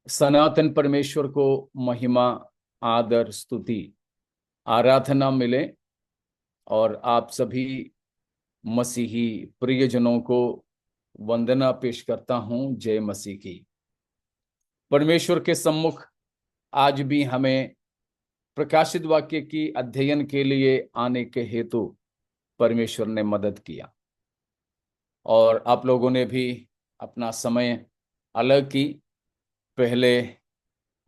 सनातन परमेश्वर को महिमा, आदर, स्तुति, आराधना मिले। और आप सभी मसीही प्रियजनों को वंदना पेश करता हूं। जय मसीह की। परमेश्वर के सम्मुख आज भी हमें प्रकाशित वाक्य की अध्ययन के लिए आने के हेतु परमेश्वर ने मदद किया, और आप लोगों ने भी अपना समय अलग की। पहले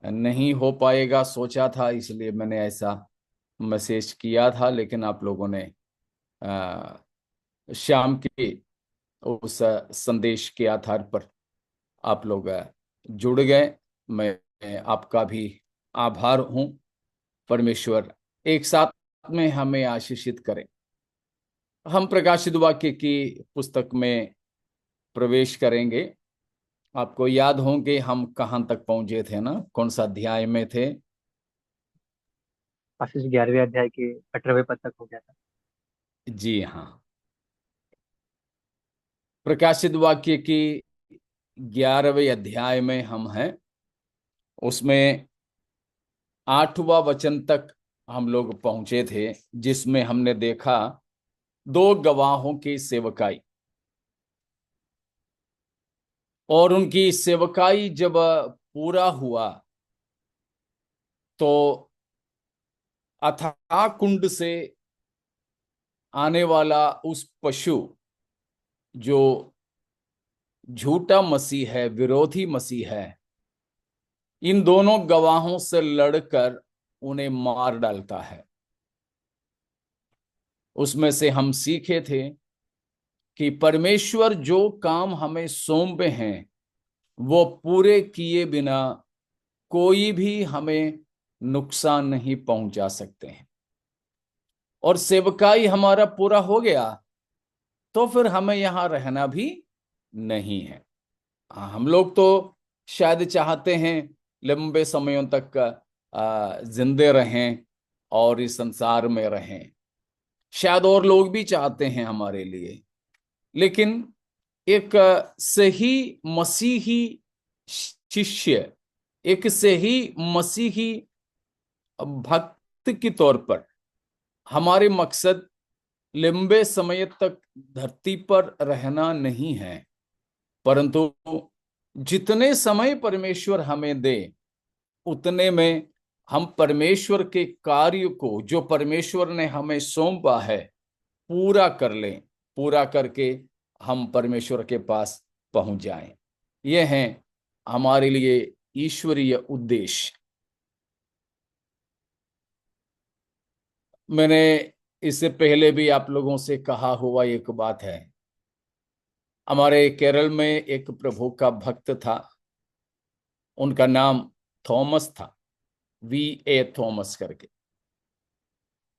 नहीं हो पाएगा सोचा था, इसलिए मैंने ऐसा मैसेज किया था, लेकिन आप लोगों ने शाम के उस संदेश के आधार पर आप लोग जुड़ गए। मैं आपका भी आभार हूं। परमेश्वर एक साथ में हमें आशीषित करें। हम प्रकाशित वाक्य की पुस्तक में प्रवेश करेंगे। आपको याद होंगे हम कहाँ तक पहुंचे थे ना, कौन सा अध्याय में थे? आशीष 11वें अध्याय के 18वें पद तक हो गया था। जी हाँ, प्रकाशित वाक्य की 11वें अध्याय में हम हैं। उसमें 8वां वचन तक हम लोग पहुंचे थे, जिसमें हमने देखा दो गवाहों की सेवकाई। और उनकी सेवकाई जब पूरा हुआ तो अथाह कुंड से आने वाला उस पशु, जो झूठा मसीह है, विरोधी मसीह है, इन दोनों गवाहों से लड़कर उन्हें मार डालता है। उसमें से हम सीखे थे कि परमेश्वर जो काम हमें सौंपे हैं वो पूरे किए बिना कोई भी हमें नुकसान नहीं पहुंचा सकते हैं। और सेवकाई हमारा पूरा हो गया तो फिर हमें यहां रहना भी नहीं है। हम लोग तो शायद चाहते हैं लंबे समयों तक जिंदे रहें और इस संसार में रहें। शायद और लोग भी चाहते हैं हमारे लिए। लेकिन एक सही मसीही शिष्य, एक सही मसीही भक्त के तौर पर हमारे मकसद लंबे समय तक धरती पर रहना नहीं है, परंतु जितने समय परमेश्वर हमें दे उतने में हम परमेश्वर के कार्य को, जो परमेश्वर ने हमें सौंपा है, पूरा कर लें। पूरा करके हम परमेश्वर के पास पहुंच जाएं। यह है हमारे लिए ईश्वरीय उद्देश्य। मैंने इससे पहले भी आप लोगों से कहा हुआ एक बात है। हमारे केरल में एक प्रभु का भक्त था। उनका नाम थॉमस था, V.A. थॉमस करके।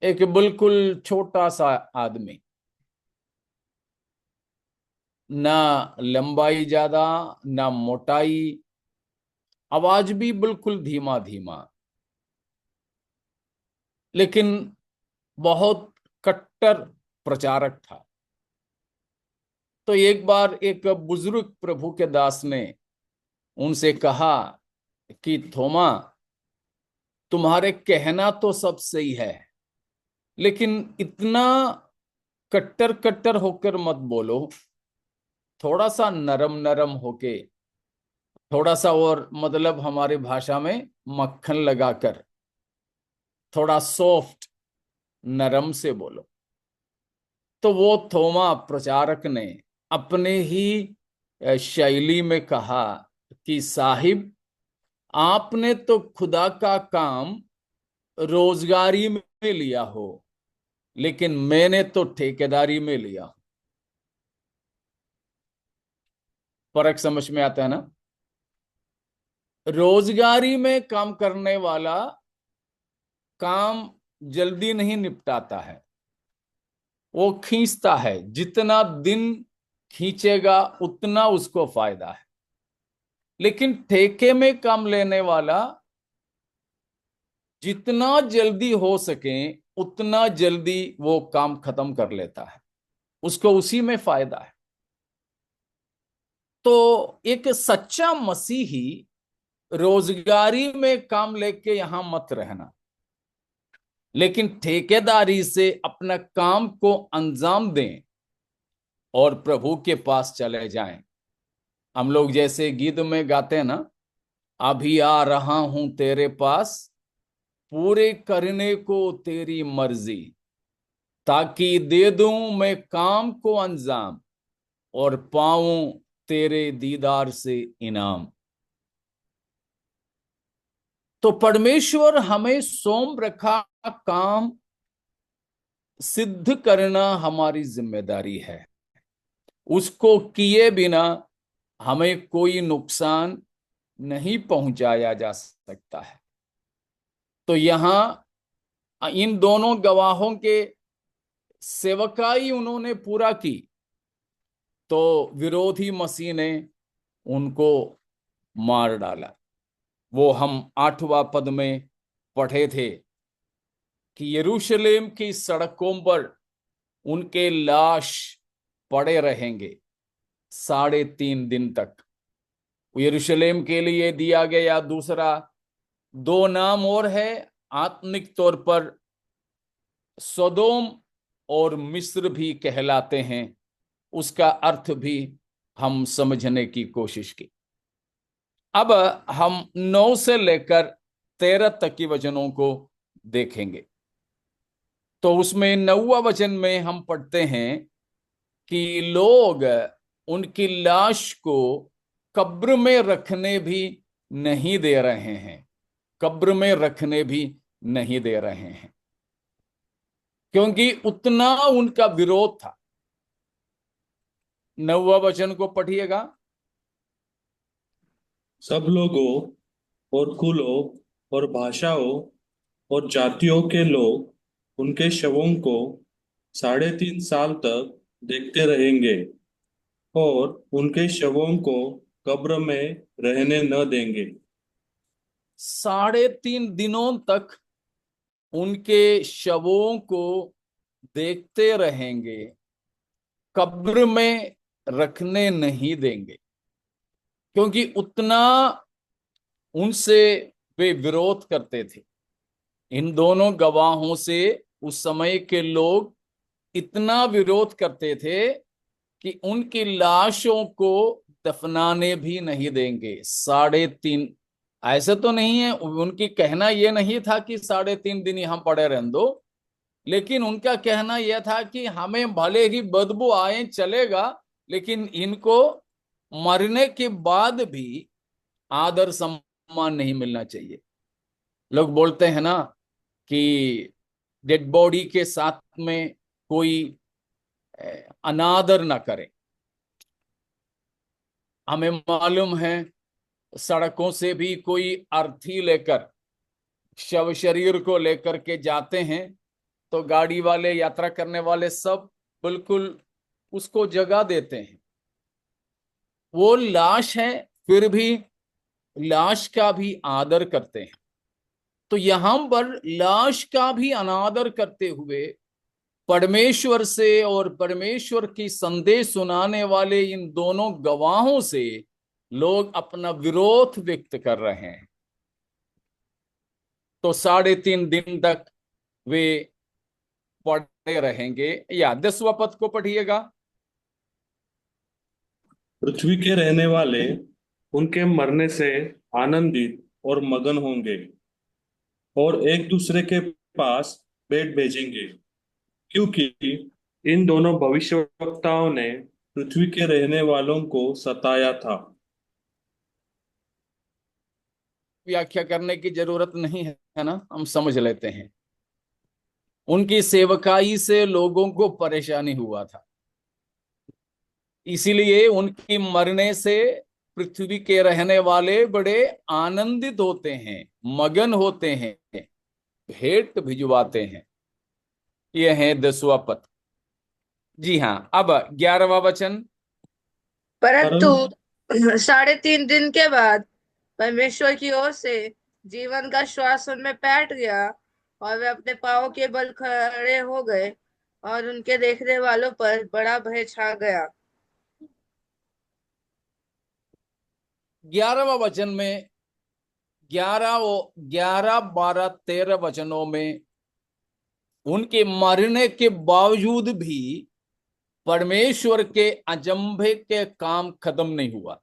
एक बिल्कुल छोटा सा आदमी, ना लंबाई ज्यादा, ना मोटाई, आवाज भी बिल्कुल धीमा धीमा, लेकिन बहुत कट्टर प्रचारक था। तो एक बार एक बुजुर्ग प्रभु के दास ने उनसे कहा कि थोमा, तुम्हारे कहना तो सब सही है, लेकिन इतना कट्टर कट्टर होकर मत बोलो। थोड़ा सा नरम नरम होके, थोड़ा सा, और मतलब हमारी भाषा में मक्खन लगाकर, थोड़ा सॉफ्ट, नरम से बोलो। तो वो थोमा प्रचारक ने अपने ही शैली में कहा कि साहिब, आपने तो खुदा का काम रोजगारी में लिया हो, लेकिन मैंने तो ठेकेदारी में लिया। फर्क समझ में आता है ना? रोजगारी में काम करने वाला काम जल्दी नहीं निपटाता है, वो खींचता है। जितना दिन खींचेगा उतना उसको फायदा है। लेकिन ठेके में काम लेने वाला जितना जल्दी हो सके उतना जल्दी वो काम खत्म कर लेता है, उसको उसी में फायदा है। तो एक सच्चा मसीही रोजगारी में काम लेके यहां मत रहना, लेकिन ठेकेदारी से अपना काम को अंजाम दें और प्रभु के पास चले जाएं। हम लोग जैसे गीत में गाते हैं ना, अभी आ रहा हूं तेरे पास, पूरे करने को तेरी मर्जी, ताकि दे दूं मैं काम को अंजाम और पाऊं तेरे दीदार से इनाम। तो परमेश्वर हमें सौंप रखा काम सिद्ध करना हमारी जिम्मेदारी है। उसको किए बिना हमें कोई नुकसान नहीं पहुंचाया जा सकता है। तो यहां इन दोनों गवाहों के सेवकाई उन्होंने पूरा की, तो विरोधी मसीह ने उनको मार डाला। वो हम 8वां पद में पढ़े थे कि यरूशलेम की सड़कों पर उनके लाश पड़े रहेंगे 3.5 दिन तक। यरूशलेम के लिए दिया गया दूसरा 2 नाम और है, आत्मिक तौर पर सदोम और मिस्र भी कहलाते हैं। उसका अर्थ भी हम समझने की कोशिश की। अब हम 9 से लेकर 13 तक की वचनों को देखेंगे। तो उसमें 9वां वचन में हम पढ़ते हैं कि लोग उनकी लाश को कब्र में रखने भी नहीं दे रहे हैं, कब्र में रखने भी नहीं दे रहे हैं, क्योंकि उतना उनका विरोध था। 9वां वचन को पढ़िएगा। सब लोगों और कुलों और भाषाओं और जातियों के लोग उनके शवों को 3.5 साल तक देखते रहेंगे और उनके शवों को कब्र में रहने न देंगे। 3.5 दिनों तक उनके शवों को देखते रहेंगे, कब्र में रखने नहीं देंगे, क्योंकि उतना उनसे वे विरोध करते थे। इन दोनों गवाहों से उस समय के लोग इतना विरोध करते थे कि उनकी लाशों को दफनाने भी नहीं देंगे 3.5। ऐसे तो नहीं है, उनकी कहना यह नहीं था कि 3.5 दिन यहां पड़े रहने दो, लेकिन उनका कहना यह था कि हमें भले ही बदबू आए चलेगा, लेकिन इनको मरने के बाद भी आदर सम्मान नहीं मिलना चाहिए। लोग बोलते हैं ना कि डेड बॉडी के साथ में कोई अनादर ना करे। हमें मालूम है सड़कों से भी कोई अर्थी लेकर शव शरीर को लेकर के जाते हैं, तो गाड़ी वाले, यात्रा करने वाले सब बिल्कुल उसको जगह देते हैं। वो लाश है, फिर भी लाश का भी आदर करते हैं। तो यहां पर लाश का भी अनादर करते हुए परमेश्वर से और परमेश्वर की संदेश सुनाने वाले इन दोनों गवाहों से लोग अपना विरोध व्यक्त कर रहे हैं। तो 3.5 दिन तक वे पड़े रहेंगे। या 10वां पद को पढ़िएगा। पृथ्वी के रहने वाले उनके मरने से आनंदित और मगन होंगे और एक दूसरे के पास भेंट भेजेंगे, क्योंकि इन दोनों भविष्यवक्ताओं ने पृथ्वी के रहने वालों को सताया था। व्याख्या करने की जरूरत नहीं है ना, हम समझ लेते हैं। उनकी सेवकाई से लोगों को परेशानी हुआ था, इसीलिए उनकी मरने से पृथ्वी के रहने वाले बड़े आनंदित होते हैं, मगन होते हैं, भेंट भिजवाते हैं। यह है 10वां पद। जी हाँ, अब 11वां वचन। परंतु परंतु 3.5 दिन के बाद परमेश्वर की ओर से जीवन का श्वास उनमें बैठ गया और वे अपने पांवों के बल खड़े हो गए और उनके देखने वालों पर बड़ा भय छा गया। 11वां वचन में 11, 12, 13 वचनों में उनके मरने के बावजूद भी परमेश्वर के अजंभे के काम खत्म नहीं हुआ।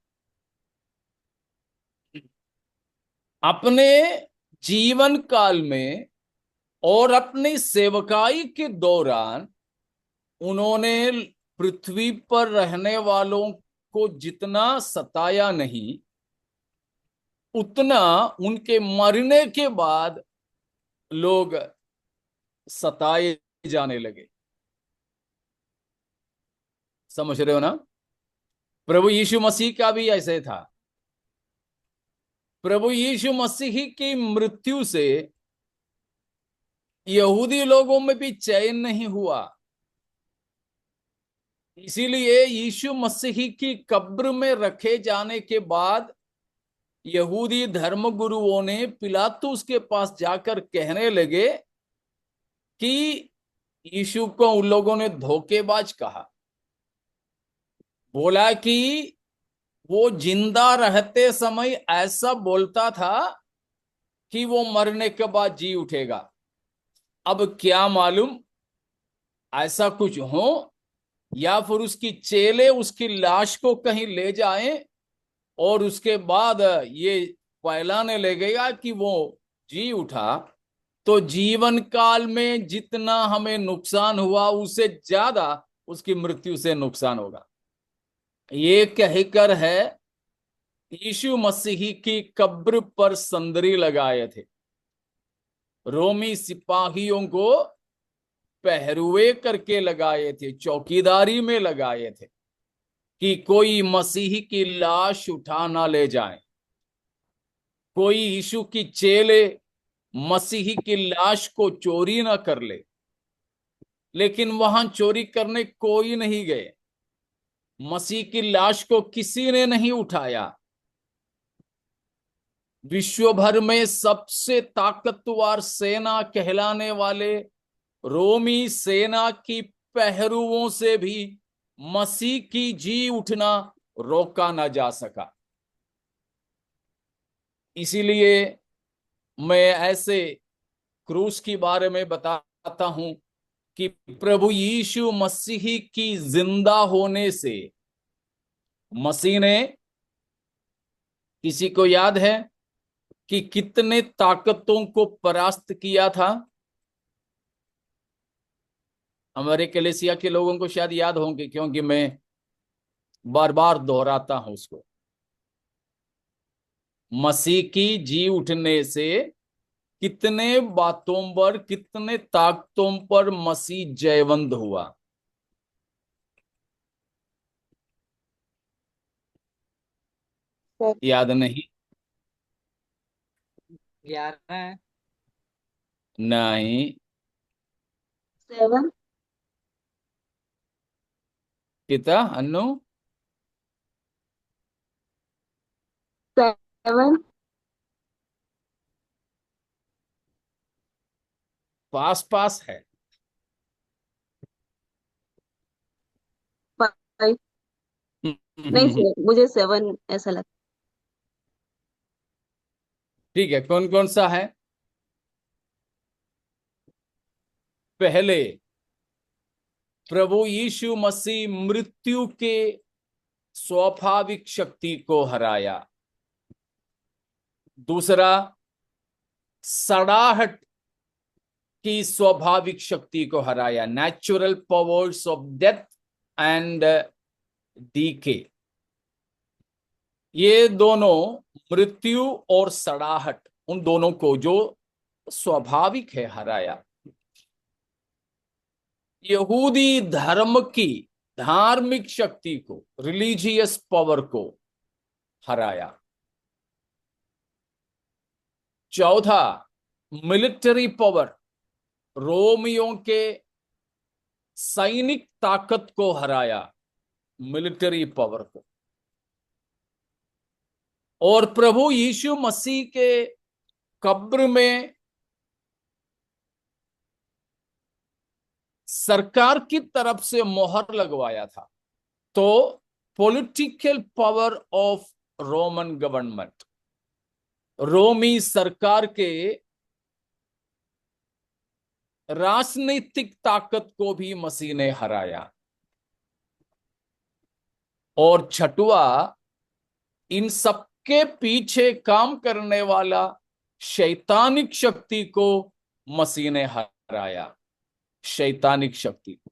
अपने जीवन काल में और अपनी सेवकाई के दौरान उन्होंने पृथ्वी पर रहने वालों को जितना सताया नहीं, उतना उनके मरने के बाद लोग सताए जाने लगे। समझ रहे हो ना? प्रभु यीशु मसीह का भी ऐसे था। प्रभु यीशु मसीह की मृत्यु से यहूदी लोगों में भी चैन नहीं हुआ। इसीलिए यीशु मसीह की कब्र में रखे जाने के बाद यहूदी धर्म गुरुओं ने पिलातुस के पास जाकर कहने लगे कि यीशु को उन लोगों ने धोखेबाज कहा। बोला कि वो जिंदा रहते समय ऐसा बोलता था कि वो मरने के बाद जी उठेगा। अब क्या मालूम ऐसा कुछ हो, या फिर उसकी चेले उसकी लाश को कहीं ले जाएं और उसके बाद ये फैलाने लगेगा कि वो जी उठा। तो जीवन काल में जितना हमें नुकसान हुआ उससे ज्यादा उसकी मृत्यु से नुकसान होगा। ये कहकर है यीशु मसीह की कब्र पर संदरी लगाए थे, रोमी सिपाहियों को पहरुए करके लगाए थे, चौकीदारी में लगाए थे कि कोई मसीह की लाश उठा ना ले जाए, कोई यीशु की चेले मसीह की लाश को चोरी ना कर ले। लेकिन वहां चोरी करने कोई नहीं गए, मसीह की लाश को किसी ने नहीं उठाया। विश्व भर में सबसे ताकतवर सेना कहलाने वाले रोमी सेना की पहरुओं से भी मसीह की जी उठना रोका ना जा सका। इसीलिए मैं ऐसे क्रूस के बारे में बताता हूं कि प्रभु यीशु मसीह की जिंदा होने से मसीह ने, किसी को याद है कि कितने ताकतों को परास्त किया था? हमारे कलीसिया के लोगों को शायद याद होंगे, क्योंकि मैं बार बार दोहराता हूं उसको। मसीह की जी उठने से कितने बातों पर, कितने ताकतों पर मसीह जयवंत हुआ। याद नहीं? 11 नहीं। 7 कितना अनु? 7 पास पास है। 5 नहीं सर, मुझे 7 ऐसा लगता ठीक है, कौन कौन सा है? पहले प्रभु यीशु मसीह मृत्यु के स्वाभाविक शक्ति को हराया। दूसरा, सड़ाहट की स्वाभाविक शक्ति को हराया, natural powers of death and decay. ये दोनों, मृत्यु और सड़ाहट, उन दोनों को जो स्वाभाविक है हराया। यहूदी धर्म की धार्मिक शक्ति को, रिलीजियस पावर को हराया। चौथा, मिलिट्री पावर, रोमियों के सैनिक ताकत को हराया, मिलिट्री पावर को। और प्रभु यीशु मसीह के कब्र में सरकार की तरफ से मोहर लगवाया था। तो political power of Roman government, रोमी सरकार के राजनीतिक ताकत को भी मसीह ने हराया। और छठवा, इन सबके पीछे काम करने वाला शैतानिक शक्ति को मसीह ने हराया। शैतानिक शक्ति को।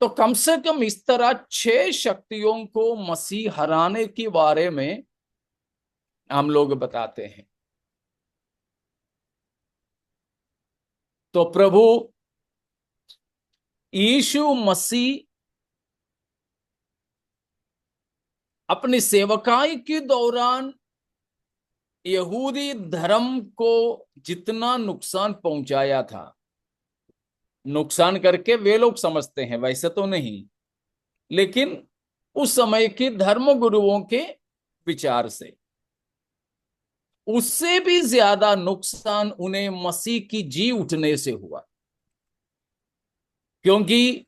तो कम से कम इस तरह 6 शक्तियों को मसीह हराने के बारे में हम लोग बताते हैं। तो प्रभु यीशु मसीह अपनी सेवकाई के दौरान यहूदी धर्म को जितना नुकसान पहुंचाया था, नुकसान करके वे लोग समझते हैं, वैसे तो नहीं, लेकिन उस समय के धर्म गुरुओं के विचार से उससे भी ज्यादा नुकसान उन्हें मसीह की जी उठने से हुआ। क्योंकि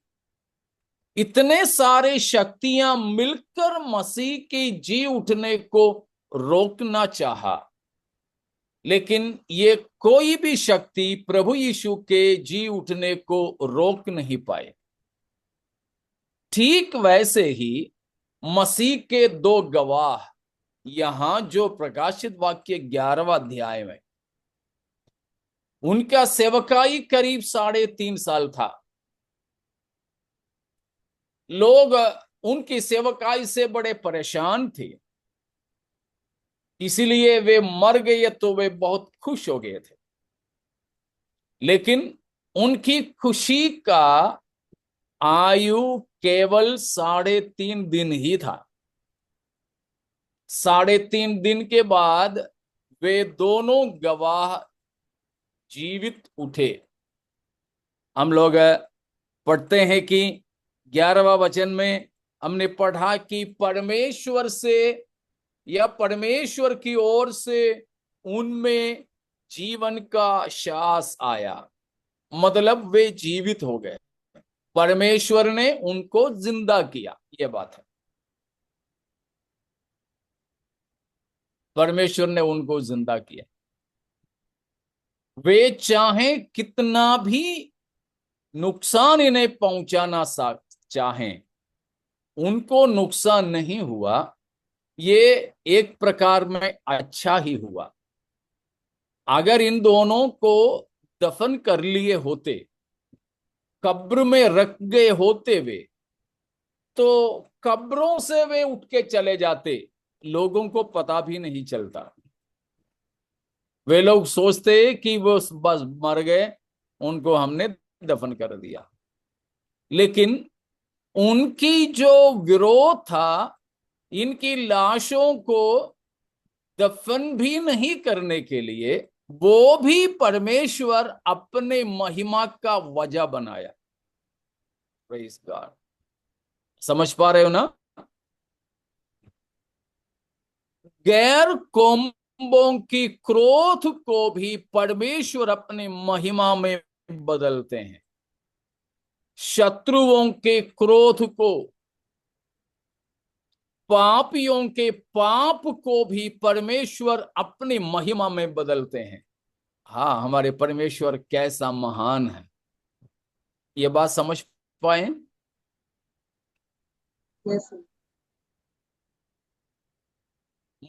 इतने सारे शक्तियां मिलकर मसीह की जी उठने को रोकना चाहा, लेकिन ये कोई भी शक्ति प्रभु यीशु के जी उठने को रोक नहीं पाए। ठीक वैसे ही मसीह के 2 गवाह यहां जो प्रकाशित वाक्य 11वां अध्याय में, उनका सेवकाई करीब 3.5 साल था। लोग उनकी सेवकाई से बड़े परेशान थे, इसलिए वे मर गए तो वे बहुत खुश हो गए थे। लेकिन उनकी खुशी का आयु केवल 3.5 दिन ही था। 3.5 दिन के बाद वे दोनों गवाह जीवित उठे। हम लोग पढ़ते हैं कि 11वां वचन में हमने पढ़ा कि परमेश्वर से या परमेश्वर की ओर से उनमें जीवन का श्वास आया, मतलब वे जीवित हो गए। परमेश्वर ने उनको जिंदा किया, यह बात है। परमेश्वर ने उनको जिंदा किया। वे चाहे कितना भी नुकसान इन्हें पहुंचाना चाहें, उनको नुकसान नहीं हुआ। ये एक प्रकार में अच्छा ही हुआ। अगर इन दोनों को दफन कर लिए होते, कब्र में रख गए होते वे, तो कब्रों से वे उठ के चले जाते, लोगों को पता भी नहीं चलता। वे लोग सोचते कि वो बस मर गए, उनको हमने दफन कर दिया। लेकिन उनकी जो विरोध था, इनकी लाशों को दफन भी नहीं करने के लिए, वो भी परमेश्वर अपने महिमा का वजह बनाया। Praise God. समझ पा रहे हो ना? गैर कौमों की क्रोध को भी परमेश्वर अपनी महिमा में बदलते हैं। शत्रुओं के क्रोध को, पापियों के पाप को भी परमेश्वर अपनी महिमा में बदलते हैं। हाँ, हमारे परमेश्वर कैसा महान है, ये बात समझ पाए? यस।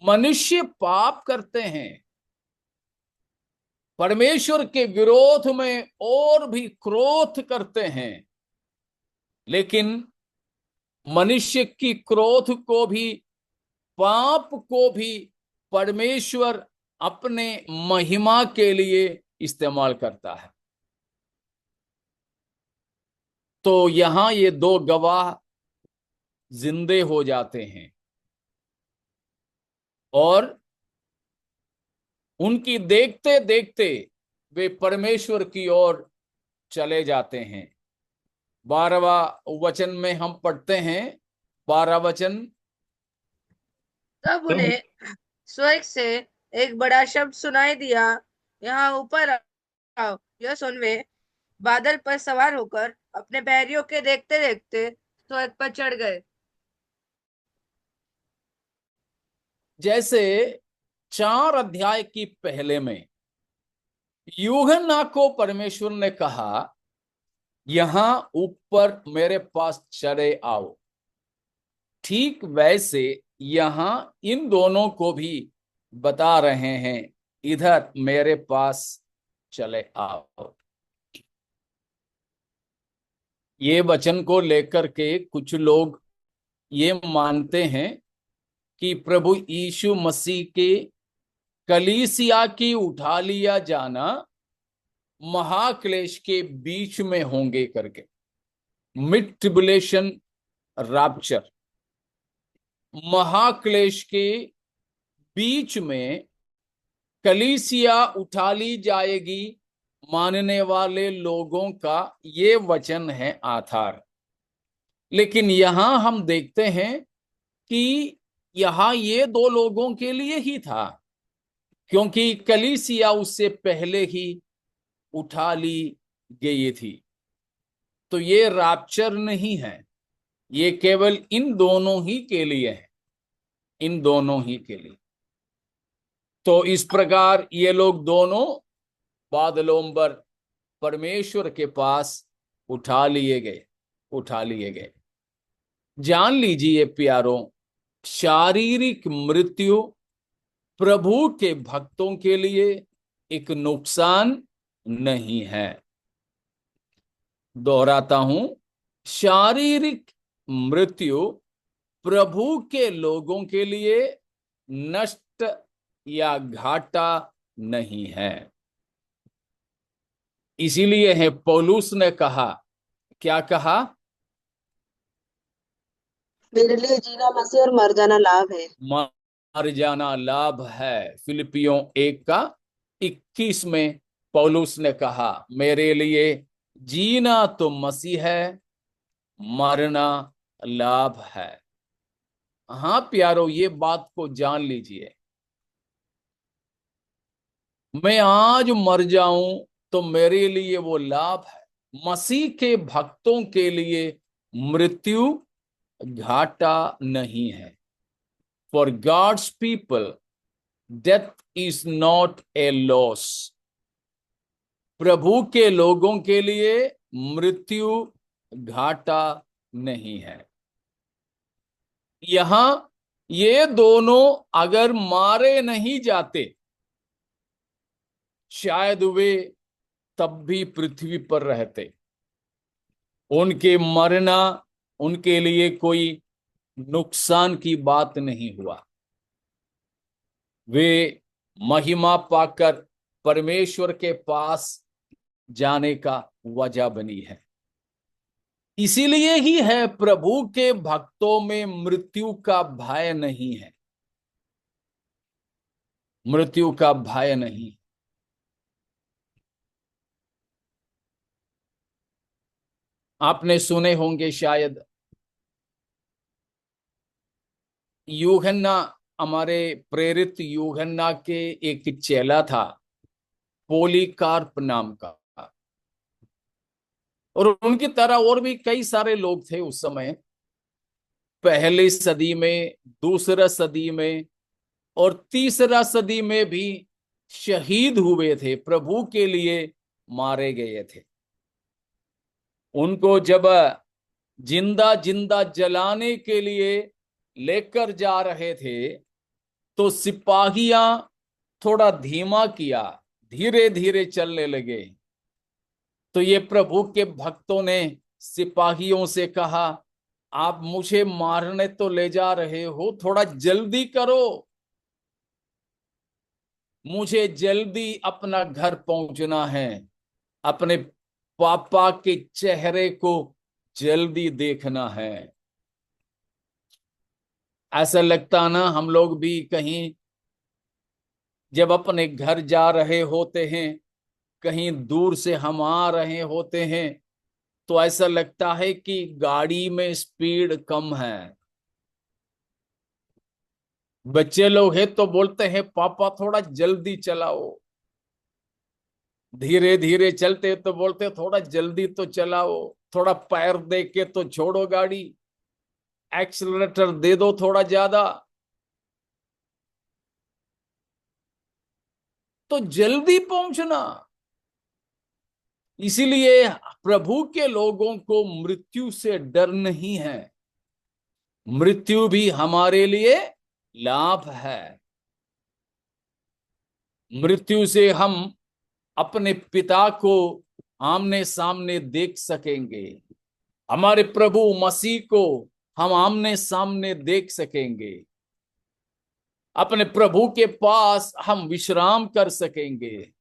मनुष्य पाप करते हैं, परमेश्वर के विरोध में और भी क्रोध करते हैं, लेकिन मनुष्य की क्रोध को भी, पाप को भी परमेश्वर अपने महिमा के लिए इस्तेमाल करता है। तो यहां ये 2 गवाह जिंदे हो जाते हैं और उनकी देखते देखते वे परमेश्वर की ओर चले जाते हैं। 12वां वचन में हम पढ़ते हैं, 12 वचन। तब उन्हें स्वर्ग से एक बड़ा शब्द सुनाई दिया, यहाँ ऊपर आओ। यह सुन वे बादल पर सवार होकर अपने बैरियों के देखते देखते स्वर्ग पर चढ़ गए। जैसे 4 अध्याय की पहले में यूहन्ना को परमेश्वर ने कहा यहां ऊपर मेरे पास चले आओ, ठीक वैसे यहां इन दोनों को भी बता रहे हैं इधर मेरे पास चले आओ। ये वचन को लेकर के कुछ लोग ये मानते हैं कि प्रभु यीशु मसीह के कलीसिया की उठा लिया जाना महाक्लेश के बीच में होंगे करके, मिड ट्रिबुलेशन रैप्चर, महाक्लेश के बीच में कलीसिया उठा ली जाएगी मानने वाले लोगों का ये वचन है आधार। लेकिन यहां हम देखते हैं कि यहां ये 2 लोगों के लिए ही था, क्योंकि कलीसिया उससे पहले ही उठा ली गई थी। तो ये रैप्चर नहीं है, ये केवल इन दोनों ही के लिए है, इन दोनों ही के लिए। तो इस प्रकार ये लोग दोनों बादलों पर परमेश्वर के पास उठा लिए गए। जान लीजिए प्यारों, शारीरिक मृत्यु प्रभु के भक्तों के लिए एक नुकसान नहीं है। दोहराता हूं, शारीरिक मृत्यु प्रभु के लोगों के लिए नष्ट या घाटा नहीं है। इसीलिए है पौलुस ने कहा, क्या कहा? मेरे लिए जीना मसीह और मर जाना लाभ है। मर जाना लाभ है। फिलिपियों 1:21 में पौलुस ने कहा, मेरे लिए जीना तो मसीह है, मरना लाभ है। हाँ प्यारो, ये बात को जान लीजिए, मैं आज मर जाऊं तो मेरे लिए वो लाभ है। मसीह के भक्तों के लिए मृत्यु घाटा नहीं है। For God's people death is not a loss. प्रभु के लोगों के लिए मृत्यु घाटा नहीं है। यहां ये दोनों अगर मारे नहीं जाते, शायद वे तब भी पृथ्वी पर रहते। उनके मरना उनके लिए कोई नुकसान की बात नहीं हुआ। वे महिमा पाकर परमेश्वर के पास जाने का वजह बनी है। इसीलिए ही है प्रभु के भक्तों में मृत्यु का भय नहीं है, मृत्यु का भय नहीं। आपने सुने होंगे शायद, यूहन्ना, हमारे प्रेरित यूहन्ना के एक चेला था पोलीकार्प नाम का, और उनकी तरह और भी कई सारे लोग थे उस समय, पहली सदी में, दूसरा सदी में और तीसरा सदी में भी शहीद हुए थे, प्रभु के लिए मारे गए थे। उनको जब जिंदा जिंदा जलाने के लिए लेकर जा रहे थे तो सिपाहियां थोड़ा धीमा किया, धीरे धीरे चलने लगे। तो ये प्रभु के भक्तों ने सिपाहियों से कहा, आप मुझे मारने तो ले जा रहे हो, थोड़ा जल्दी करो, मुझे जल्दी अपना घर पहुंचना है, अपने पापा के चेहरे को जल्दी देखना है। ऐसा लगता ना, हम लोग भी कहीं जब अपने घर जा रहे होते हैं, कहीं दूर से हम आ रहे होते हैं, तो ऐसा लगता है कि गाड़ी में स्पीड कम है। बच्चे लोग हैं तो बोलते हैं पापा थोड़ा जल्दी चलाओ, धीरे धीरे चलते तो बोलते थोड़ा जल्दी तो चलाओ, थोड़ा पैर दे के तो छोड़ो गाड़ी, एक्सीलरेटर दे दो थोड़ा ज्यादा। तो जल्दी पहुंचना। इसीलिए प्रभु के लोगों को मृत्यु से डर नहीं है। मृत्यु भी हमारे लिए लाभ है। मृत्यु से हम अपने पिता को आमने सामने देख सकेंगे। हमारे प्रभु मसीह को हम आमने सामने देख सकेंगे। अपने प्रभु के पास हम विश्राम कर सकेंगे।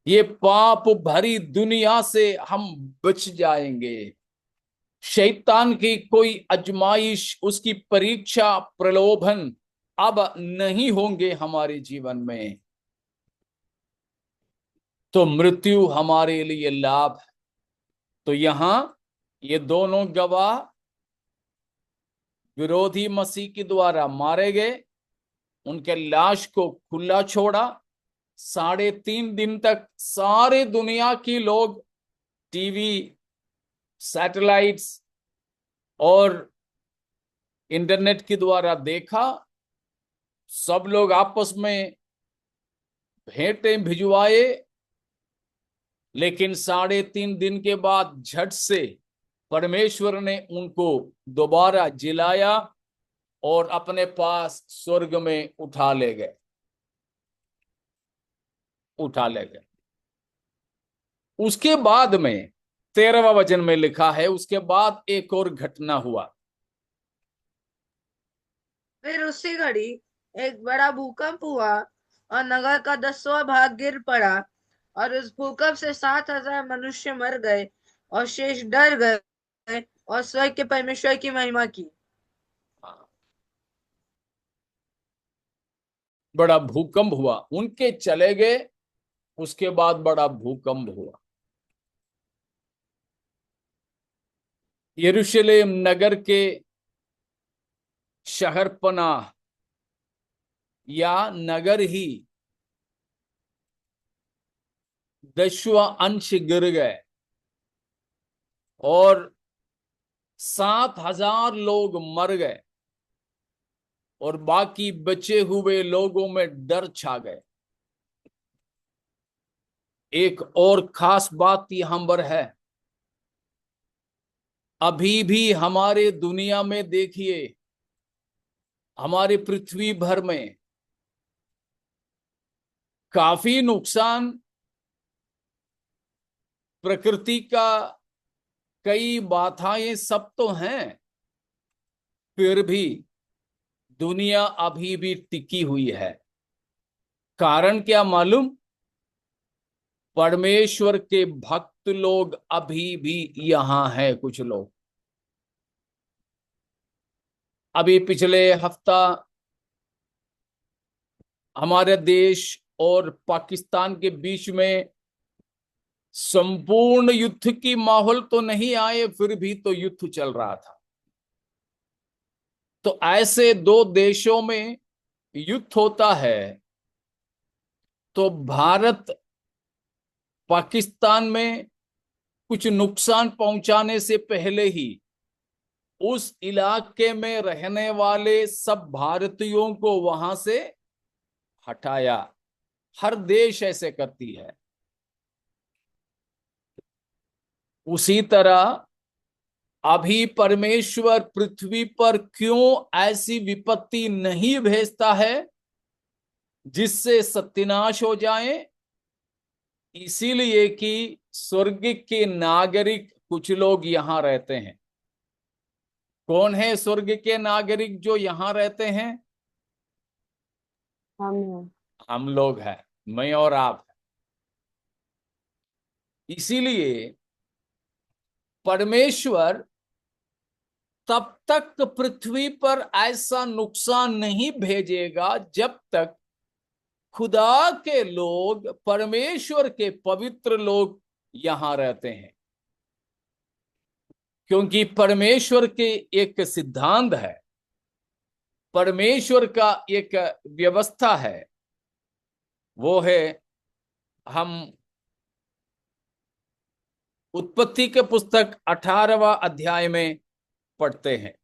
ये पाप भरी दुनिया से हम बच जाएंगे। शैतान की कोई आजमाइश, उसकी परीक्षा, प्रलोभन अब नहीं होंगे हमारे जीवन में। तो मृत्यु हमारे लिए लाभ है। तो यहां ये दोनों गवाह विरोधी मसीह के द्वारा मारे गए। उनके लाश को खुला छोड़ा। 3.5 दिन तक सारे दुनिया के लोग टीवी, सैटेलाइट्स और इंटरनेट के द्वारा देखा। सब लोग आपस में भेंटें भिजवाए। लेकिन 3.5 दिन के बाद झट से परमेश्वर ने उनको दोबारा जिलाया और अपने पास स्वर्ग में उठा ले गए। उसके बाद में 13वां वचन में लिखा है, उसके बाद एक और घटना हुआ। फिर उसी घड़ी एक बड़ा भूकंप हुआ और नगर का 10वां भाग गिर पड़ा, और उस भूकंप से 7,000 मनुष्य मर गए और शेष डर गए और स्वर्ग के परमेश्वर की महिमा की। बड़ा भूकंप हुआ, उनके चले गए। उसके बाद बड़ा भूकंप हुआ। यरूशलेम नगर के शहरपनाह या नगर ही 10वां अंश गिर गए और 7,000 लोग मर गए और बाकी बचे हुए लोगों में डर छा गए। एक और खास बात यहां पर है, अभी भी हमारे दुनिया में देखिए, हमारी पृथ्वी भर में काफी नुकसान, प्रकृति का कई बाधाएं सब तो हैं, फिर भी दुनिया अभी भी टिकी हुई है। कारण क्या मालूम? परमेश्वर के भक्त लोग अभी भी यहां हैं। कुछ लोग अभी पिछले हफ्ता हमारे देश और पाकिस्तान के बीच में संपूर्ण युद्ध की माहौल तो नहीं आए, फिर भी तो युद्ध चल रहा था। तो ऐसे दो देशों में युद्ध होता है तो भारत पाकिस्तान में कुछ नुकसान पहुंचाने से पहले ही उस इलाके में रहने वाले सब भारतीयों को वहां से हटाया। हर देश ऐसे करती है। उसी तरह अभी परमेश्वर पृथ्वी पर क्यों ऐसी विपत्ति नहीं भेजता है जिससे सत्यानाश हो जाए? इसीलिए कि स्वर्ग के नागरिक कुछ लोग यहां रहते हैं। कौन है स्वर्ग के नागरिक जो यहां रहते हैं? हम लोग हैं, मैं और आप। इसीलिए परमेश्वर तब तक पृथ्वी पर ऐसा नुकसान नहीं भेजेगा जब तक खुदा के लोग, परमेश्वर के पवित्र लोग यहां रहते हैं। क्योंकि परमेश्वर के एक सिद्धांत है, परमेश्वर का एक व्यवस्था है। वो है, हम उत्पत्ति के पुस्तक 18वां अध्याय में पढ़ते हैं।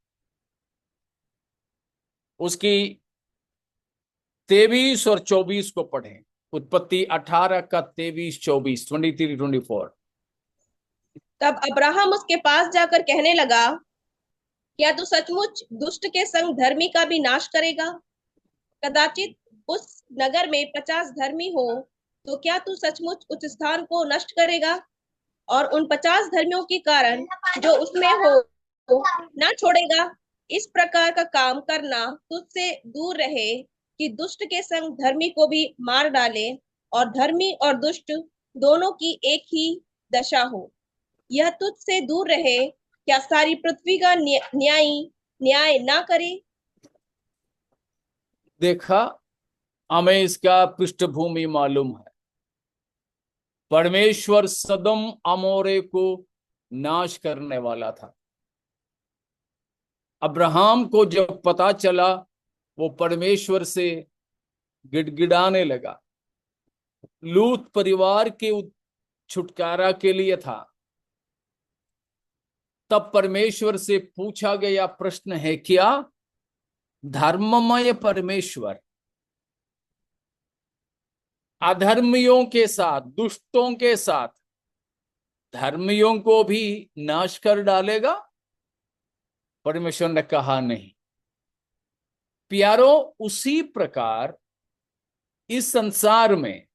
उसकी 23 और 24 को पढ़ें। उत्पत्ति 18 का 23 24, 23 24। तब अब्राहम उसके पास जाकर कहने लगा, क्या तू सचमुच दुष्ट के संग धर्मी का भी नाश करेगा? कदाचित उस नगर में 50 धर्मी हो, तो क्या तू सचमुच उस स्थान को नष्ट करेगा और उन 50 धर्मियों के कारण जो उसमें हो ना छोड़ेगा? इस प्रकार का काम करना तुझसे दूर रहे कि दुष्ट के संग धर्मी को भी मार डाले और धर्मी और दुष्ट दोनों की एक ही दशा हो। यह तुझसे दूर रहे, क्या सारी पृथ्वी का न्याय ना करे? देखा, हमें इसका पृष्ठभूमि मालूम है। परमेश्वर सदम अमोरे को नाश करने वाला था। अब्राहम को जब पता चला, वो परमेश्वर से गिड़गिड़ाने लगा। लूत परिवार के छुटकारा के लिए था। तब परमेश्वर से पूछा गया प्रश्न है, क्या धर्ममय परमेश्वर अधर्मियों के साथ, दुष्टों के साथ धर्मियों को भी नाश कर डालेगा? परमेश्वर ने कहा नहीं। प्यारो, उसी प्रकार इस संसार में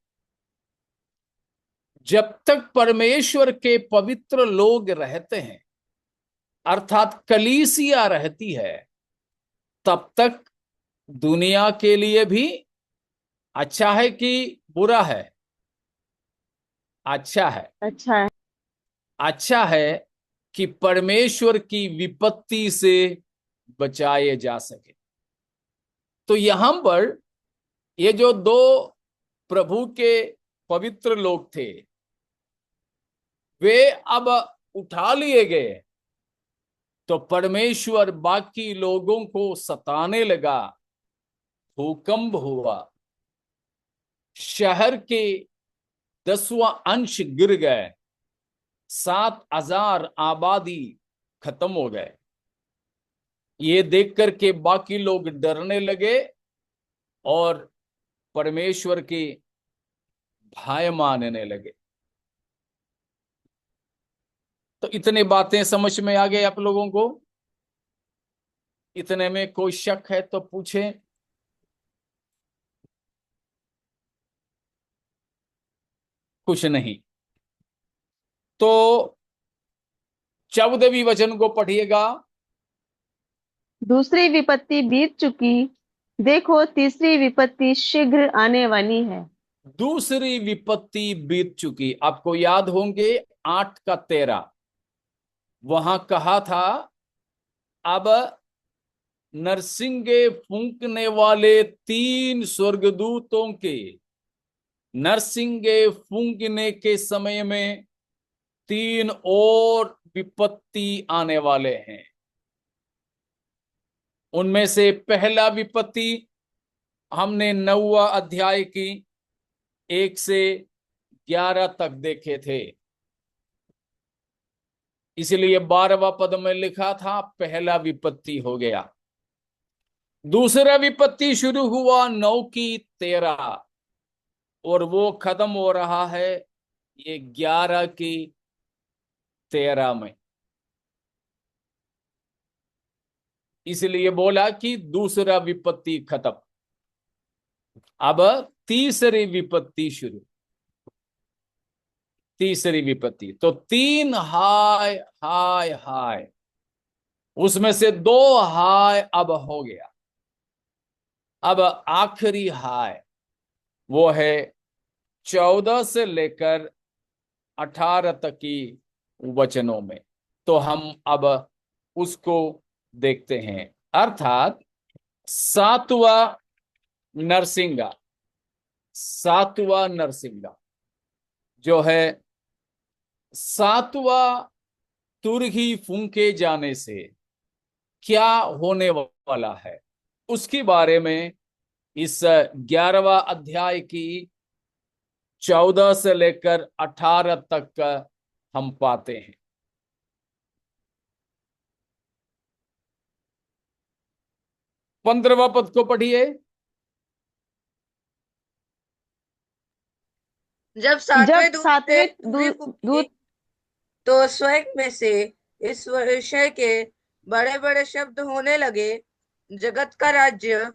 जब तक परमेश्वर के पवित्र लोग रहते हैं, अर्थात कलीसिया रहती है, तब तक दुनिया के लिए भी अच्छा है कि बुरा है? अच्छा है। अच्छा है। अच्छा है कि परमेश्वर की विपत्ति से बचाए जा सके। तो यहां पर ये जो दो प्रभु के पवित्र लोग थे, वे अब उठा लिए गए, तो परमेश्वर बाकी लोगों को सताने लगा। भूकंप हुआ, शहर के 10वां अंश गिर गए, 7,000 आबादी खत्म हो गए। ये देख करके बाकी लोग डरने लगे और परमेश्वर की भय मानने लगे। तो इतने बातें समझ में आ गए आप लोगों को? इतने में कोई शक है तो पूछें। कुछ नहीं। तो 14वें वचन को पढ़िएगा। दूसरी विपत्ति बीत चुकी, देखो तीसरी विपत्ति शीघ्र आने वाली है। दूसरी विपत्ति बीत चुकी। आपको याद होंगे 8 का 13, वहां कहा था, अब नरसिंगे फूंकने वाले 3 स्वर्गदूतों के नरसिंगे फूंकने के समय में 3 और विपत्ति आने वाले हैं। उनमें से पहला विपत्ति हमने 9वां अध्याय की 1 से 11 तक देखे थे, इसलिए 12वां पद में लिखा था पहला विपत्ति हो गया। दूसरा विपत्ति शुरू हुआ 9 की 13 और वो खत्म हो रहा है ये 11 की 13 में। इसलिए बोला कि दूसरा विपत्ति खत्म, अब तीसरी विपत्ति शुरू। तीसरी विपत्ति तो 3 हाय हाय हाय, उसमें से 2 हाय अब हो गया। अब आखिरी हाय वो है 14 से लेकर 18 तक की वचनों में। तो हम अब उसको देखते हैं, अर्थात 7वां नरसिंगा। 7वां नरसिंगा जो है, 7वां तुरही फूंके जाने से क्या होने वाला है, उसके बारे में इस 11वां अध्याय की 14 से लेकर 18 तक का हम पाते हैं। 15वां पद को पढ़िए। जब सातवें जब दूत ने सातवें तुरही फूंकी दूत तो स्वर्ग में से इस विषय के बड़े बड़े शब्द होने लगे, जगत का राज्य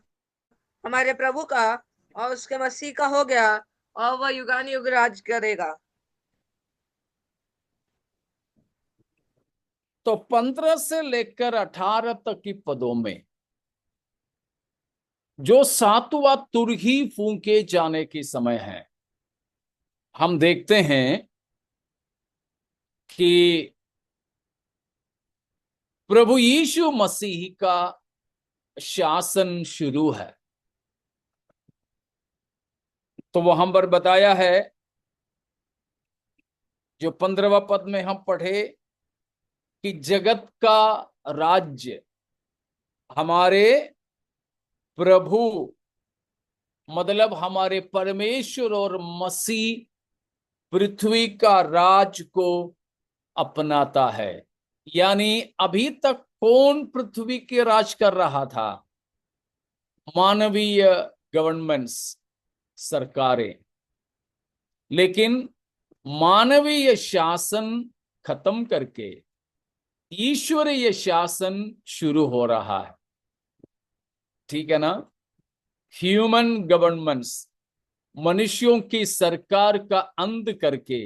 हमारे प्रभु का और उसके मसीह का हो गया, और वह युगानुयुग राज करेगा। तो 15 से लेकर 18 तक की पदों में जो सातवां तुरही फूंके जाने की समय है, हम देखते हैं कि प्रभु यीशु मसीह का शासन शुरू है। तो वो हम पर बताया है, जो 15वां पद में हम पढ़े कि जगत का राज्य हमारे प्रभु, मतलब हमारे परमेश्वर और मसीह पृथ्वी का राज को अपनाता है। यानी अभी तक कौन पृथ्वी के राज कर रहा था? मानवीय गवर्नमेंट्स, सरकारें। लेकिन मानवीय शासन खत्म करके ईश्वरीय शासन शुरू हो रहा है। ठीक है ना? ह्यूमन गवर्नमेंट्स, मनुष्यों की सरकार का अंत करके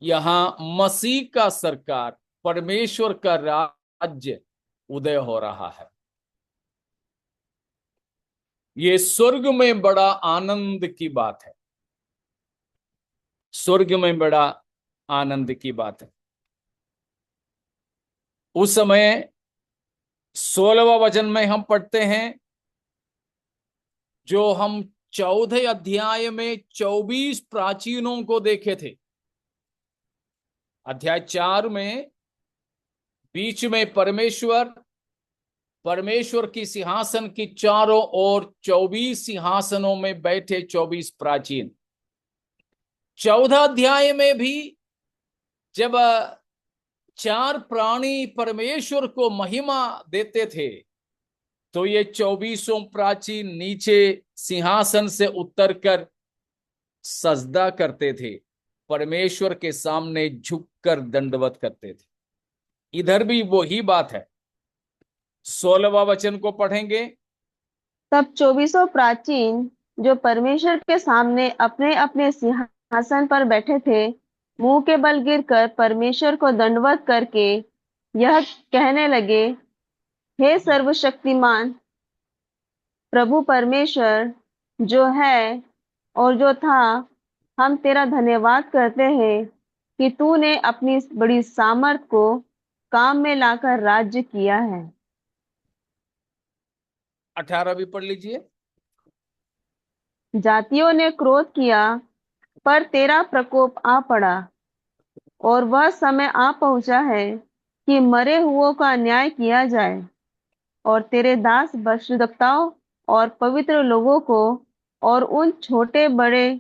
यहां मसीह का सरकार, परमेश्वर का राज्य उदय हो रहा है। ये स्वर्ग में बड़ा आनंद की बात है। स्वर्ग में बड़ा आनंद की बात है। उस समय 16वां वचन में हम पढ़ते हैं, जो हम 14 अध्याय में 24 प्राचीनों को देखे थे। अध्याय 4 में बीच में परमेश्वर की सिंहासन की चारों ओर 24 सिंहासनों में बैठे 24 प्राचीन। 14 अध्याय में भी जब 4 प्राणी परमेश्वर को महिमा देते थे, तो ये 24 प्राचीन नीचे सिंहासन से उतरकर सजदा करते थे, परमेश्वर के सामने झुककर दंडवत करते थे। इधर भी वही बात है। 16वां वचन को पढ़ेंगे। तब 24 प्राचीन जो परमेश्वर के सामने अपने अपने सिंहासन पर बैठे थे, मुंह के बल गिरकर परमेश्वर को दंडवत करके यह कहने लगे, हे सर्वशक्तिमान प्रभु परमेश्वर, जो है और जो था, हम तेरा धन्यवाद करते हैं कि तूने अपनी बड़ी सामर्थ को काम में लाकर राज्य किया है। 18 भी पढ़ लीजिए। जातियों ने क्रोध किया, पर तेरा प्रकोप आ पड़ा, और वह समय आ पहुंचा है कि मरे हुओं का न्याय किया जाए, और तेरे दास भविष्यद्वक्ताओं और पवित्र लोगों को और उन छोटे बड़े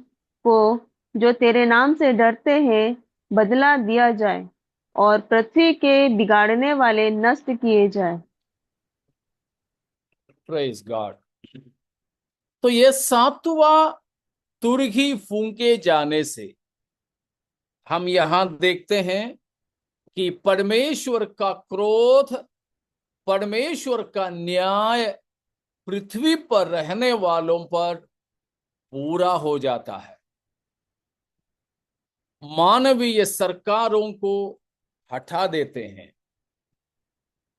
को जो तेरे नाम से डरते हैं बदला दिया जाए, और पृथ्वी के बिगाड़ने वाले नष्ट किए जाए। Praise God. तो ये 7वां तुरही फूंके जाने से हम यहां देखते हैं कि परमेश्वर का क्रोध, परमेश्वर का न्याय पृथ्वी पर रहने वालों पर पूरा हो जाता है। मानवीय सरकारों को हटा देते हैं।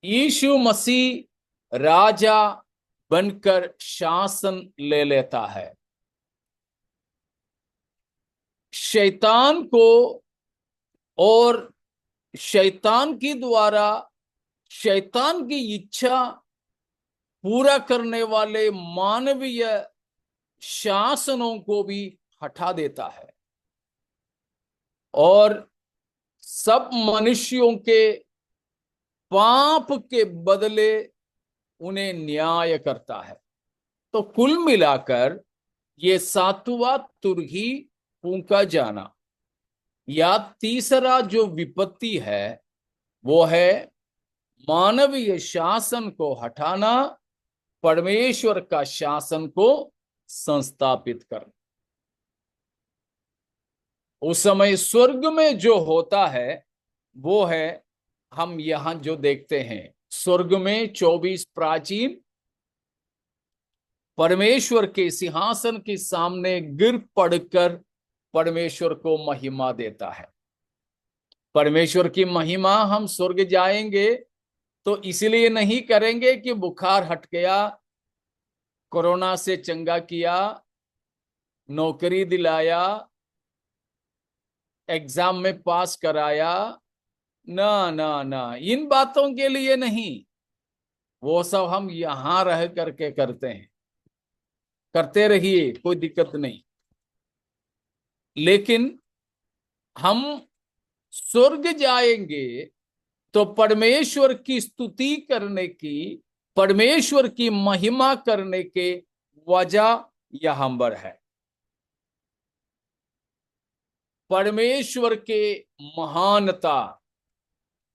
यीशु मसीह राजा बनकर शासन ले लेता है। शैतान को और शैतान की द्वारा शैतान की इच्छा पूरा करने वाले मानवीय शासनों को भी हटा देता है, और सब मनुष्यों के पाप के बदले उन्हें न्याय करता है। तो कुल मिलाकर ये 7वां तुरही फूंका जाना, या तीसरा जो विपत्ति है, वो है मानवीय शासन को हटाना, परमेश्वर का शासन को संस्थापित करना। उस समय स्वर्ग में जो होता है वो है हम यहां जो देखते हैं। स्वर्ग में 24 प्राचीन परमेश्वर के सिंहासन के सामने गिर पड़कर परमेश्वर को महिमा देता है। परमेश्वर की महिमा हम स्वर्ग जाएंगे तो इसलिए नहीं करेंगे कि बुखार हट गया, कोरोना से चंगा किया, नौकरी दिलाया, एग्जाम में पास कराया। ना ना ना, इन बातों के लिए नहीं। वो सब हम यहां रह करके करते हैं, करते रहिए, कोई दिक्कत नहीं। लेकिन हम स्वर्ग जाएंगे तो परमेश्वर की स्तुति करने की, परमेश्वर की महिमा करने के वजह यहां पर है। परमेश्वर के महानता,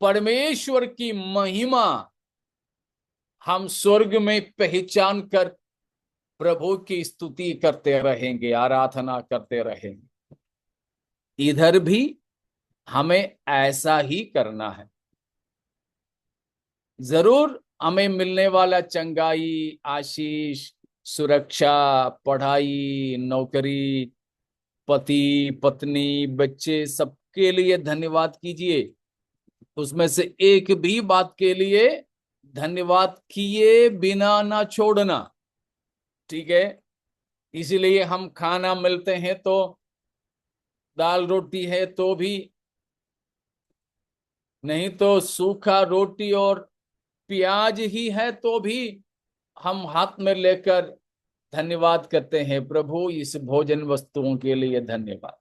परमेश्वर की महिमा हम स्वर्ग में पहचान कर प्रभु की स्तुति करते रहेंगे, आराधना करते रहेंगे। इधर भी हमें ऐसा ही करना है। जरूर हमें मिलने वाला चंगाई, आशीष, सुरक्षा, पढ़ाई, नौकरी, पति पत्नी, बच्चे, सबके लिए धन्यवाद कीजिए। उसमें से एक भी बात के लिए धन्यवाद किए बिना ना छोड़ना, ठीक है। इसीलिए हम खाना मिलते हैं तो, दाल रोटी है तो भी, नहीं तो सूखा रोटी और प्याज ही है तो भी हम हाथ में लेकर धन्यवाद करते हैं, प्रभु इस भोजन वस्तुओं के लिए धन्यवाद।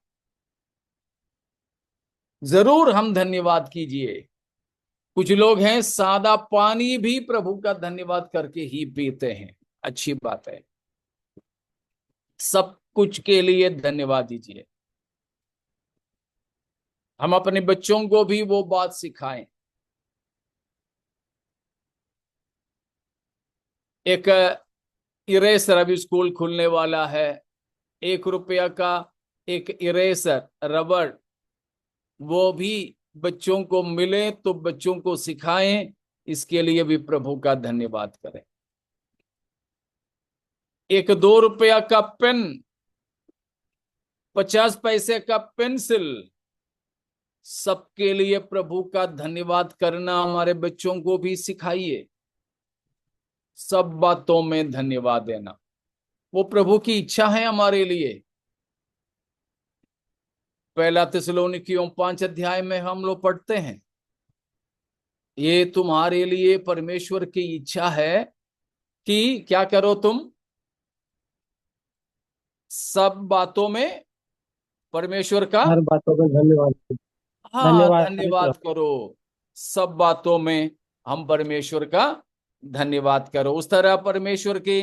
जरूर हम धन्यवाद कीजिए। कुछ लोग हैं सादा पानी भी प्रभु का धन्यवाद करके ही पीते हैं, अच्छी बात है। सब कुछ के लिए धन्यवाद दीजिए। हम अपने बच्चों को भी वो बात सिखाएं। एक इरेसर, अभी स्कूल खुलने वाला है, 1 रुपया का एक इरेसर रबड़, वो भी बच्चों को मिले तो बच्चों को सिखाएं, इसके लिए भी प्रभु का धन्यवाद करें। एक 2 रुपया का पेन, 50 पैसे का पेंसिल, सबके लिए प्रभु का धन्यवाद करना हमारे बच्चों को भी सिखाइए। सब बातों में धन्यवाद देना, वो प्रभु की इच्छा है हमारे लिए। पहला थिस्सलुनीकियों 5 अध्याय में हम लोग पढ़ते हैं, ये तुम्हारे लिए परमेश्वर की इच्छा है कि क्या करो तुम, सब बातों में परमेश्वर का, हर बातों का धन्यवाद, हाँ, धन्यवाद धन्यवाद करो। सब बातों में हम परमेश्वर का धन्यवाद करो। उस तरह परमेश्वर की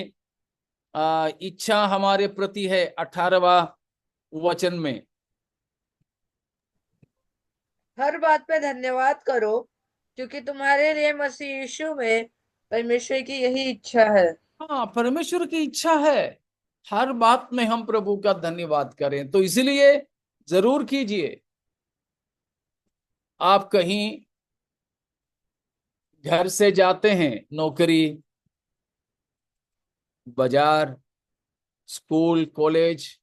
इच्छा हमारे प्रति है। 18वां वचन में, हर बात पे धन्यवाद करो क्योंकि तुम्हारे लिए मसीह यीशु में परमेश्वर की यही इच्छा है। हाँ, परमेश्वर की इच्छा है हर बात में हम प्रभु का धन्यवाद करें, तो इसलिए जरूर कीजिए। आप कहीं घर से जाते हैं, नौकरी, बाजार, स्कूल, कॉलेज,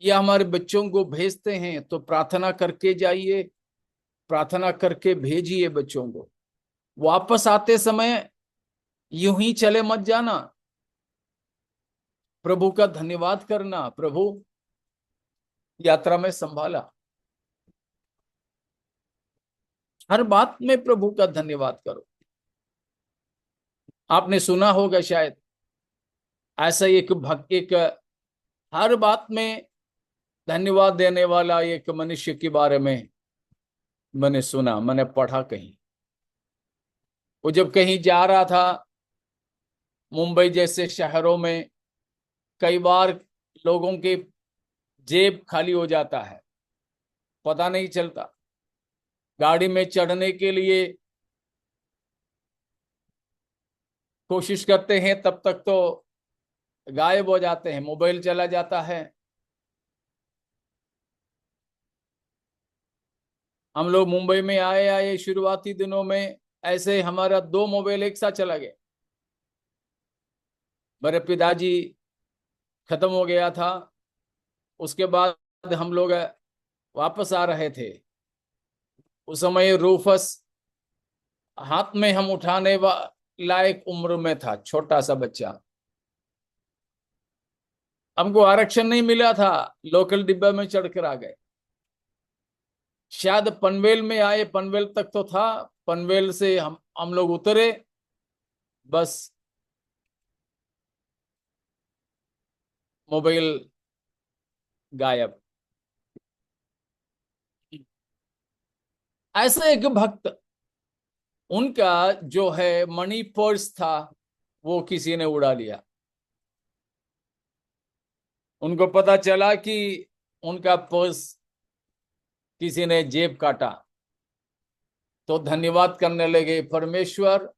या हमारे बच्चों को भेजते हैं तो प्रार्थना करके जाइए, प्रार्थना करके भेजिए बच्चों को। वापस आते समय यूं ही चले मत जाना, प्रभु का धन्यवाद करना, प्रभु यात्रा में संभाला। हर बात में प्रभु का धन्यवाद करो। आपने सुना होगा शायद ऐसा एक भक्त, एक हर बात में धन्यवाद देने वाला एक मनुष्य के बारे में मैंने सुना, मैंने पढ़ा कहीं। वो जब कहीं जा रहा था, मुंबई जैसे शहरों में कई बार लोगों के जेब खाली हो जाता है, पता नहीं चलता। गाड़ी में चढ़ने के लिए कोशिश करते हैं, तब तक तो गायब हो जाते हैं, मोबाइल चला जाता है। हम लोग मुंबई में आए आए शुरुआती दिनों में ऐसे हमारा 2 मोबाइल एक साथ चला गया। मेरे पिताजी खत्म हो गया था, उसके बाद हम लोग वापस आ रहे थे। उस समय रूफस हाथ में हम उठाने लायक उम्र में था, छोटा सा बच्चा। हमको आरक्षण नहीं मिला था, लोकल डिब्बा में चढ़कर आ गए। शायद पनवेल में आए, पनवेल तक तो था, पनवेल से हम लोग उतरे, बस मोबाइल गायब। ऐसा एक भक्त, उनका जो है मनी पर्स था वो किसी ने उड़ा लिया। उनको पता चला कि उनका पर्स किसी ने जेब काटा, तो धन्यवाद करने लगे, परमेश्वर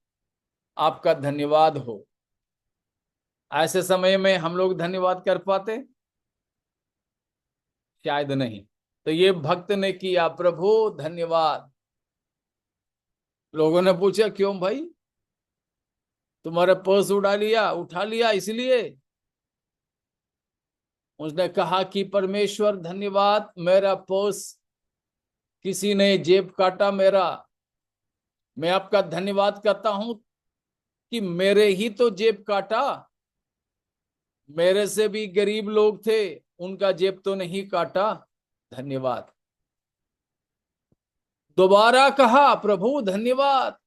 आपका धन्यवाद हो। ऐसे समय में हम लोग धन्यवाद कर पाते? शायद नहीं। तो ये भक्त ने किया, प्रभु धन्यवाद। लोगों ने पूछा क्यों भाई, तुम्हारा पर्स उठा लिया इसलिए? उसने कहा कि परमेश्वर धन्यवाद, मेरा पर्स किसी ने जेब काटा मेरा। मैं आपका धन्यवाद करता हूं कि मेरे ही तो जेब काटा, मेरे से भी गरीब लोग थे, उनका जेब तो नहीं काटा। धन्यवाद। दोबारा कहा, प्रभु धन्यवाद,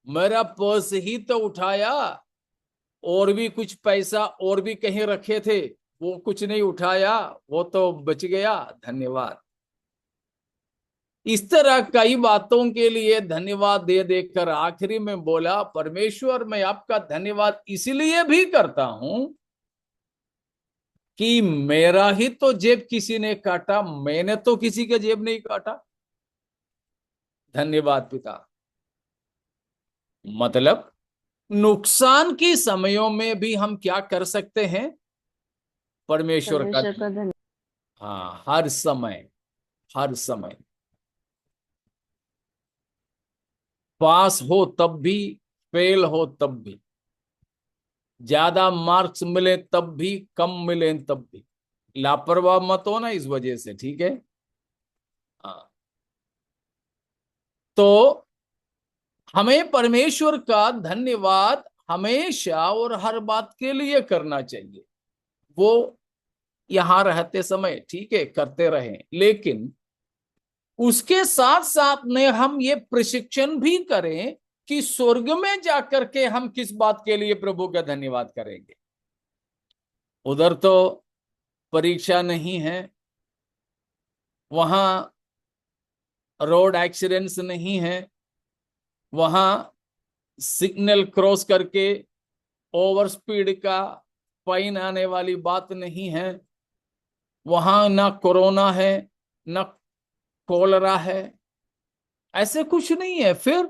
मेरा पर्स ही तो उठाया, और भी कुछ पैसा और भी कहीं रखे थे, वो कुछ नहीं उठाया, वो तो बच गया। धन्यवाद। इस तरह कई बातों के लिए धन्यवाद दे देकर आखिरी में बोला, परमेश्वर मैं आपका धन्यवाद इसलिए भी करता हूं कि मेरा ही तो जेब किसी ने काटा, मैंने तो किसी का जेब नहीं काटा। धन्यवाद पिता। मतलब नुकसान के समयों में भी हम क्या कर सकते हैं? परमेश्वर का परमेश्वर का धन्यवाद। हाँ, हर समय, हर समय। पास हो तब भी, फेल हो तब भी, ज्यादा मार्क्स मिले तब भी, कम मिले तब भी, लापरवाह मत हो ना इस वजह से, ठीक है? हाँ। तो हमें परमेश्वर का धन्यवाद हमेशा और हर बात के लिए करना चाहिए। वो यहां रहते समय ठीक है करते रहें, लेकिन उसके साथ साथ में हम ये प्रशिक्षण भी करें कि स्वर्ग में जाकर के हम किस बात के लिए प्रभु का धन्यवाद करेंगे। उधर तो परीक्षा नहीं है, वहां रोड एक्सीडेंट्स नहीं है, वहां सिग्नल क्रॉस करके ओवर स्पीड का फाइन आने वाली बात नहीं है, वहां ना कोरोना है ना कोलरा है, ऐसे कुछ नहीं है। फिर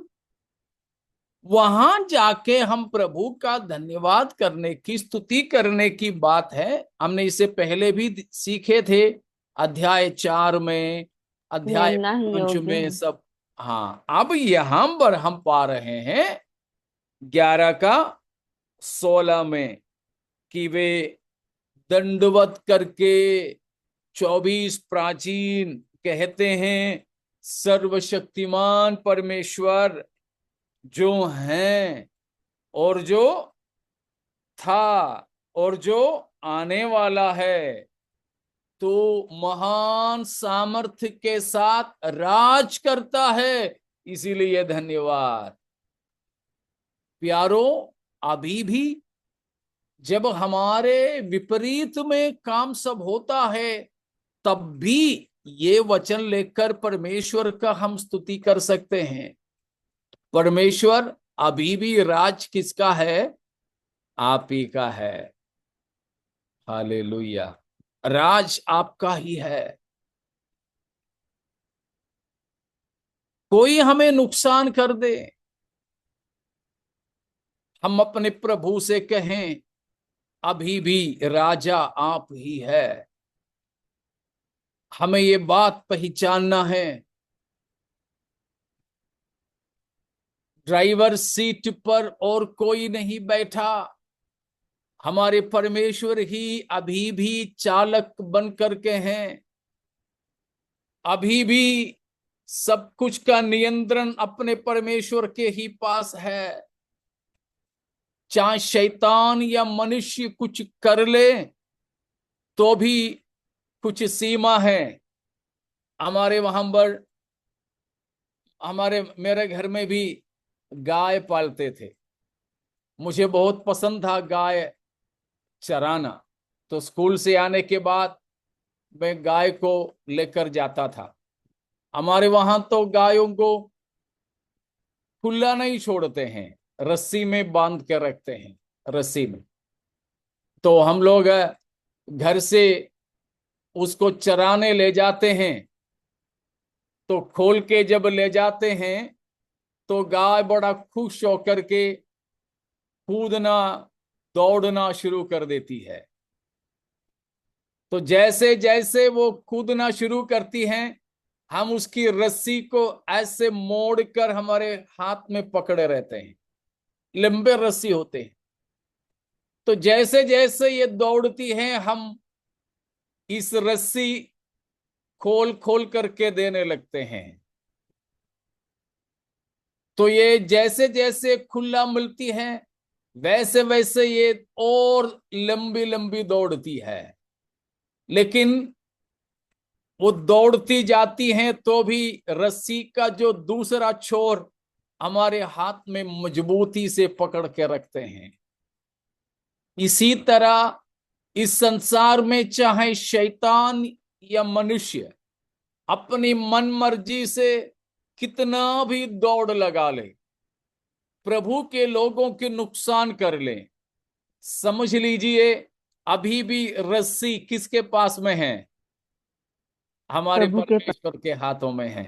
वहां जाके हम प्रभु का धन्यवाद करने की, स्तुति करने की बात है। हमने इसे पहले भी सीखे थे, अध्याय 4 में, अध्याय लेना ही 5 योग्य में है। सब। हाँ, अब यहां पर हम पा रहे हैं 11 का 16 में कि वे दंडवत करके 24 प्राचीन कहते हैं, सर्वशक्तिमान परमेश्वर जो हैं और जो था और जो आने वाला है, तो महान सामर्थ्य के साथ राज करता है, इसीलिए धन्यवाद। प्यारो, अभी भी जब हमारे विपरीत में काम सब होता है, तब भी ये वचन लेकर परमेश्वर का हम स्तुति कर सकते हैं। परमेश्वर, अभी भी राज किसका है? आप ही का है। हालेलुया। राज आपका ही है। कोई हमें नुकसान कर दे, हम अपने प्रभु से कहें, अभी भी राजा आप ही है। हमें ये बात पहचानना है ड्राइवर सीट पर और कोई नहीं बैठा, हमारे परमेश्वर ही अभी भी चालक बन करके हैं। अभी भी सब कुछ का नियंत्रण अपने परमेश्वर के ही पास है। चाहे शैतान या मनुष्य कुछ कर ले तो भी कुछ सीमा है। हमारे वहां पर मेरे घर में भी गाय पालते थे। मुझे बहुत पसंद था गाय चराना। तो स्कूल से आने के बाद मैं गाय को लेकर जाता था। हमारे वहां तो गायों को खुला नहीं छोड़ते हैं, रस्सी में बांध के रखते हैं, रस्सी में। तो हम लोग घर से उसको चराने ले जाते हैं, तो खोल के जब ले जाते हैं तो गाय बड़ा खुश होकर के कूदना दौड़ना शुरू कर देती है। तो जैसे जैसे वो कूदना शुरू करती हैं, हम उसकी रस्सी को ऐसे मोड़ कर हमारे हाथ में पकड़े रहते हैं। लंबे रस्सी होते हैं। तो जैसे जैसे ये दौड़ती हैं, हम इस रस्सी खोल खोल करके देने लगते हैं। तो ये जैसे जैसे खुला मिलती है, वैसे वैसे ये और लंबी लंबी दौड़ती है। लेकिन वो दौड़ती जाती हैं तो भी रस्सी का जो दूसरा छोर हमारे हाथ में मजबूती से पकड़ के रखते हैं। इसी तरह इस संसार में चाहे शैतान या मनुष्य अपनी मन मर्जी से कितना भी दौड़ लगा ले, प्रभु के लोगों के नुकसान कर ले, समझ लीजिए अभी भी रस्सी किसके पास में है? हमारे प्रभु के पास। परमेश्वर के हाथों में है।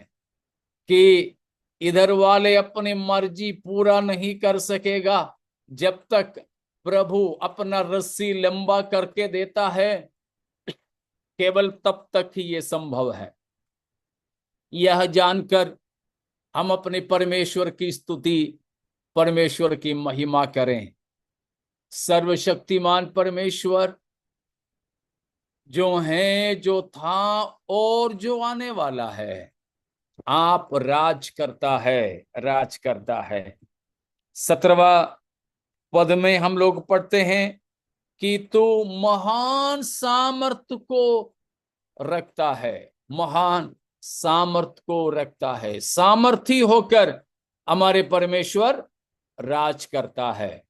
कि इधर वाले अपनी मर्जी पूरा नहीं कर सकेगा जब तक प्रभु अपना रस्सी लंबा करके देता है, केवल तब तक ही ये संभव है। यह जानकर हम अपने परमेश्वर की स्तुति, परमेश्वर की महिमा करें। सर्वशक्तिमान परमेश्वर जो है, जो था और जो आने वाला है, आप राज करता है, राज करता है। 17वां पद में हम लोग पढ़ते हैं कि तू महान सामर्थ को रखता है, महान सामर्थ को रखता है। सामर्थी होकर हमारे परमेश्वर राज करता है।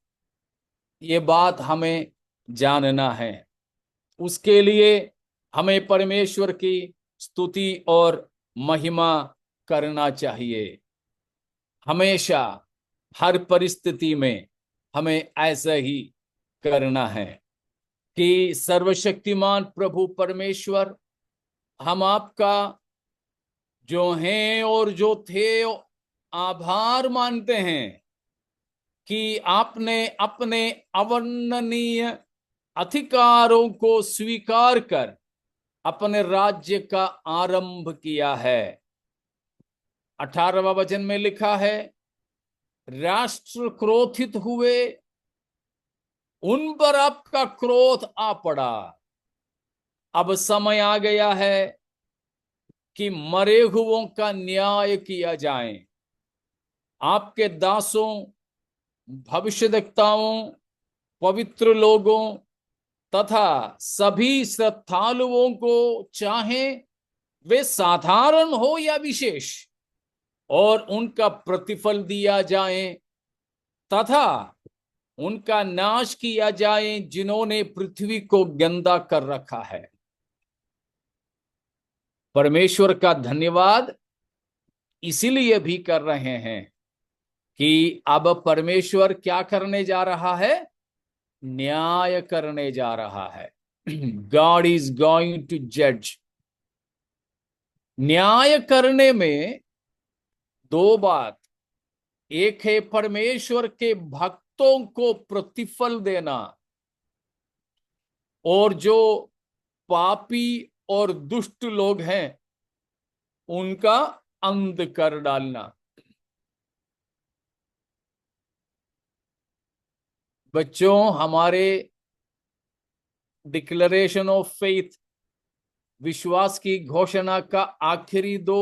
ये बात हमें जानना है। उसके लिए हमें परमेश्वर की स्तुति और महिमा करना चाहिए। हमेशा हर परिस्थिति में हमें ऐसा ही करना है कि सर्वशक्तिमान प्रभु परमेश्वर, हम आपका जो हैं और जो थे आभार मानते हैं कि आपने अपने अवर्णनीय अधिकारों को स्वीकार कर अपने राज्य का आरंभ किया है। 18वां वचन में लिखा है, राष्ट्र क्रोधित हुए, उन पर आपका क्रोध आ पड़ा। अब समय आ गया है कि मरे हुओं का न्याय किया जाए। आपके दासों, भविष्यद्वक्ताओं, पवित्र लोगों तथा सभी श्रद्धालुओं को, चाहे वे साधारण हो या विशेष, और उनका प्रतिफल दिया जाए तथा उनका नाश किया जाए जिन्होंने पृथ्वी को गंदा कर रखा है। परमेश्वर का धन्यवाद इसीलिए भी कर रहे हैं कि अब परमेश्वर क्या करने जा रहा है? न्याय करने जा रहा है। गॉड इज गोइंग टू जज। न्याय करने में दो बात, एक है परमेश्वर के भक्तों को प्रतिफल देना, और जो पापी और दुष्ट लोग हैं उनका अंत कर डालना। बच्चों, हमारे डिक्लेरेशन ऑफ फेथ, विश्वास की घोषणा का आखिरी दो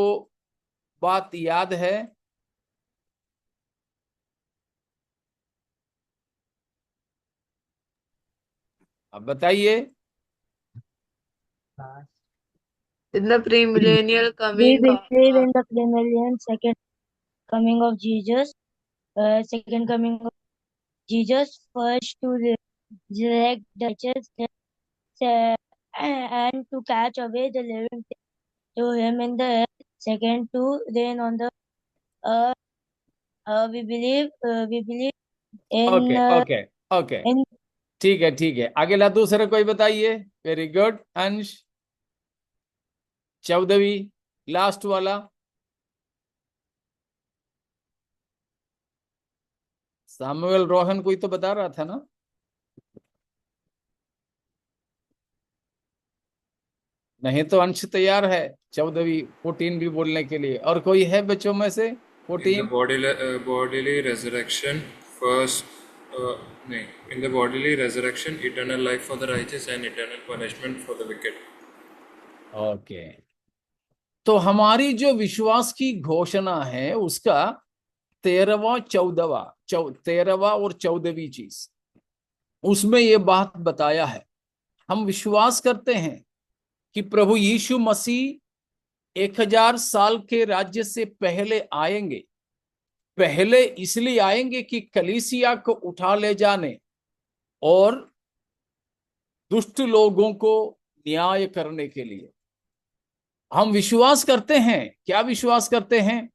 बात याद है? अब बताइए। In the premillennial We coming of believe in the premillennial second coming of Jesus, second coming of Jesus, first to resurrect the righteous and to catch away the living to him in the air, second to reign on the earth. We believe in okay okay okay, in ठीक है ठीक है। अगला दूसरा कोई बताइए। Very good अंश। 14वीं last वाला। सामुएल रोहन कोई तो बता रहा था ना? नहीं तो अंश तैयार है 14वीं 14 भी बोलने के लिए। और कोई है बच्चों में से? In the 14। bodily resurrection, first, no, in the bodily resurrection, eternal life for the righteous and eternal punishment for the wicked. Okay, तो हमारी जो विश्वास की घोषणा है उसका 13वां और 14वीं चीज, उसमें ये बात बताया है। हम विश्वास करते हैं कि प्रभु यीशु मसीह 1000 साल के राज्य से पहले आएंगे। पहले इसलिए आएंगे कि कलीसिया को उठा ले जाने और दुष्ट लोगों को न्याय करने के लिए। हम विश्वास करते हैं, क्या विश्वास करते हैं?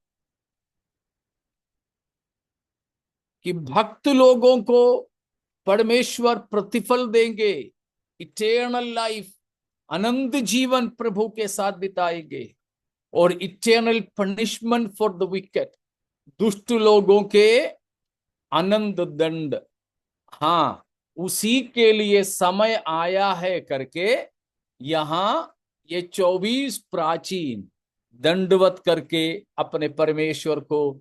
कि भक्त लोगों को परमेश्वर प्रतिफल देंगे, इटर्नल लाइफ, अनंत जीवन प्रभु के साथ बिताएंगे, और eternal punishment for the wicket, दुष्ट लोगों के अनंत दंड। हाँ, उसी के लिए समय आया है करके यहां ये 24 प्राचीन दंडवत करके अपने परमेश्वर को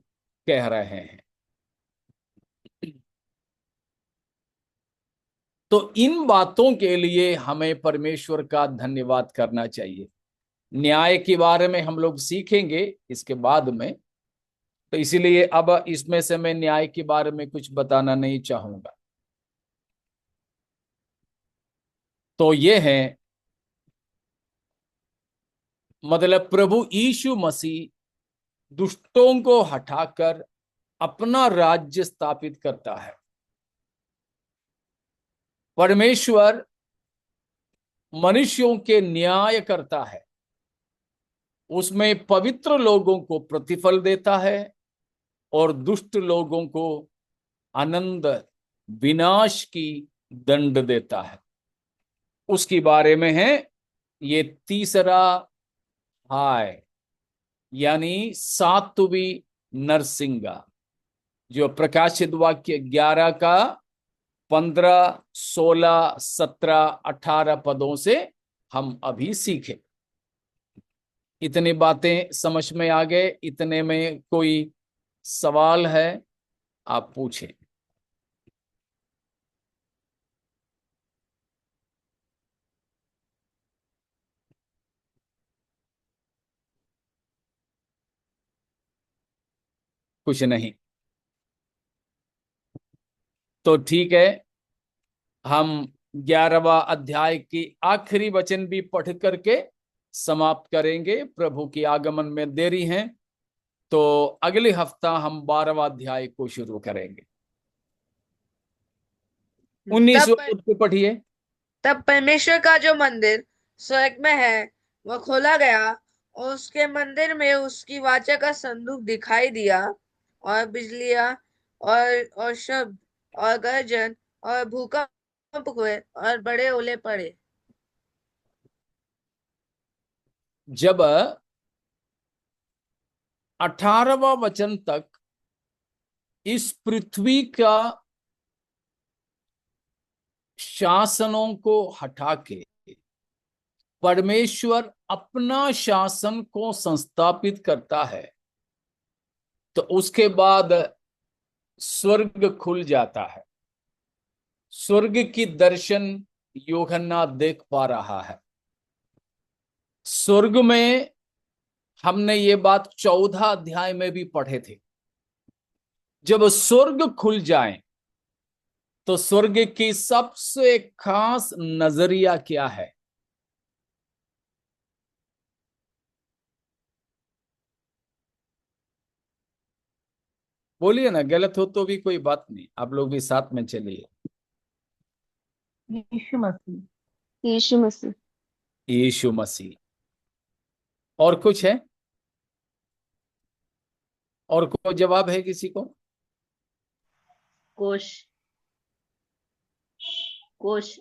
कह रहे हैं। तो इन बातों के लिए हमें परमेश्वर का धन्यवाद करना चाहिए। न्याय के बारे में हम लोग सीखेंगे इसके बाद में, तो इसीलिए अब इसमें से मैं न्याय के बारे में कुछ बताना नहीं चाहूंगा। तो ये है, मतलब प्रभु यीशु मसीह दुष्टों को हटाकर अपना राज्य स्थापित करता है। परमेश्वर मनुष्यों के न्याय करता है, उसमें पवित्र लोगों को प्रतिफल देता है और दुष्ट लोगों को आनंद विनाश की दंड देता है। उसके बारे में है ये तीसरा हाय, यानी 7वीं नरसिंगा, जो प्रकाशित वाक्य 11 का 15, 16, 17, 18 पदों से हम अभी सीखे। इतनी बातें समझ में आ गए? इतने में कोई सवाल है आप पूछें। कुछ नहीं तो ठीक है, हम 11वां अध्याय की आखिरी वचन भी पढ़ करके समाप्त करेंगे। प्रभु की आगमन में देरी है, तो अगले हफ्ता हम 12वां अध्याय को शुरू करेंगे। 19वें पद को पढ़िए। तब परमेश्वर का जो मंदिर स्वर्ग में है वह खोला गया, और उसके मंदिर में उसकी वाचा का संदूक दिखाई दिया, और बिजलियां और शब्द और गर्जन और भूकंप हुए और बड़े ओले पड़े। जब 18वां वचन तक इस पृथ्वी का शासनों को हटा के परमेश्वर अपना शासन को संस्थापित करता है, तो उसके बाद स्वर्ग खुल जाता है। स्वर्ग की दर्शन यूहन्ना देख पा रहा है। स्वर्ग में हमने ये बात 14 अध्याय में भी पढ़े थे। जब स्वर्ग खुल जाए तो स्वर्ग की सबसे खास नजरिया क्या है? बोलिए ना, गलत हो तो भी कोई बात नहीं, आप लोग भी साथ में चलिए। यीशु मसीह। यीशु मसीह। यीशु मसीह। और कुछ है? और कोई जवाब है किसी को? कोश। कोश।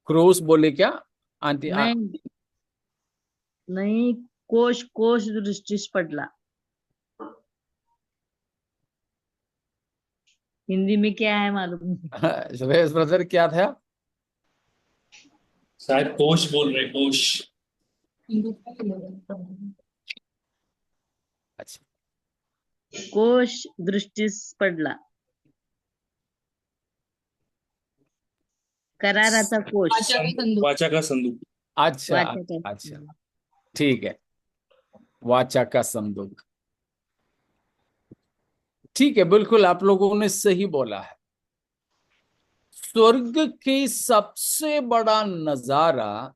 क्रूस बोले क्या आंटी? नहीं नहीं, कोश कोश दृष्टिस पडला। हिंदी में क्या है मालूम नहीं। सुरेश ब्रदर क्या था? शायद कोश बोल रहे, कोश। अच्छा, कोश दृष्टिस पडला। कराराचा कोश। वाचा का संदूक। अच्छा वाचा का अच्छा, ठीक है, वाचा का संदूक। ठीक है, बिल्कुल आप लोगों ने सही बोला है। स्वर्ग की सबसे बड़ा नजारा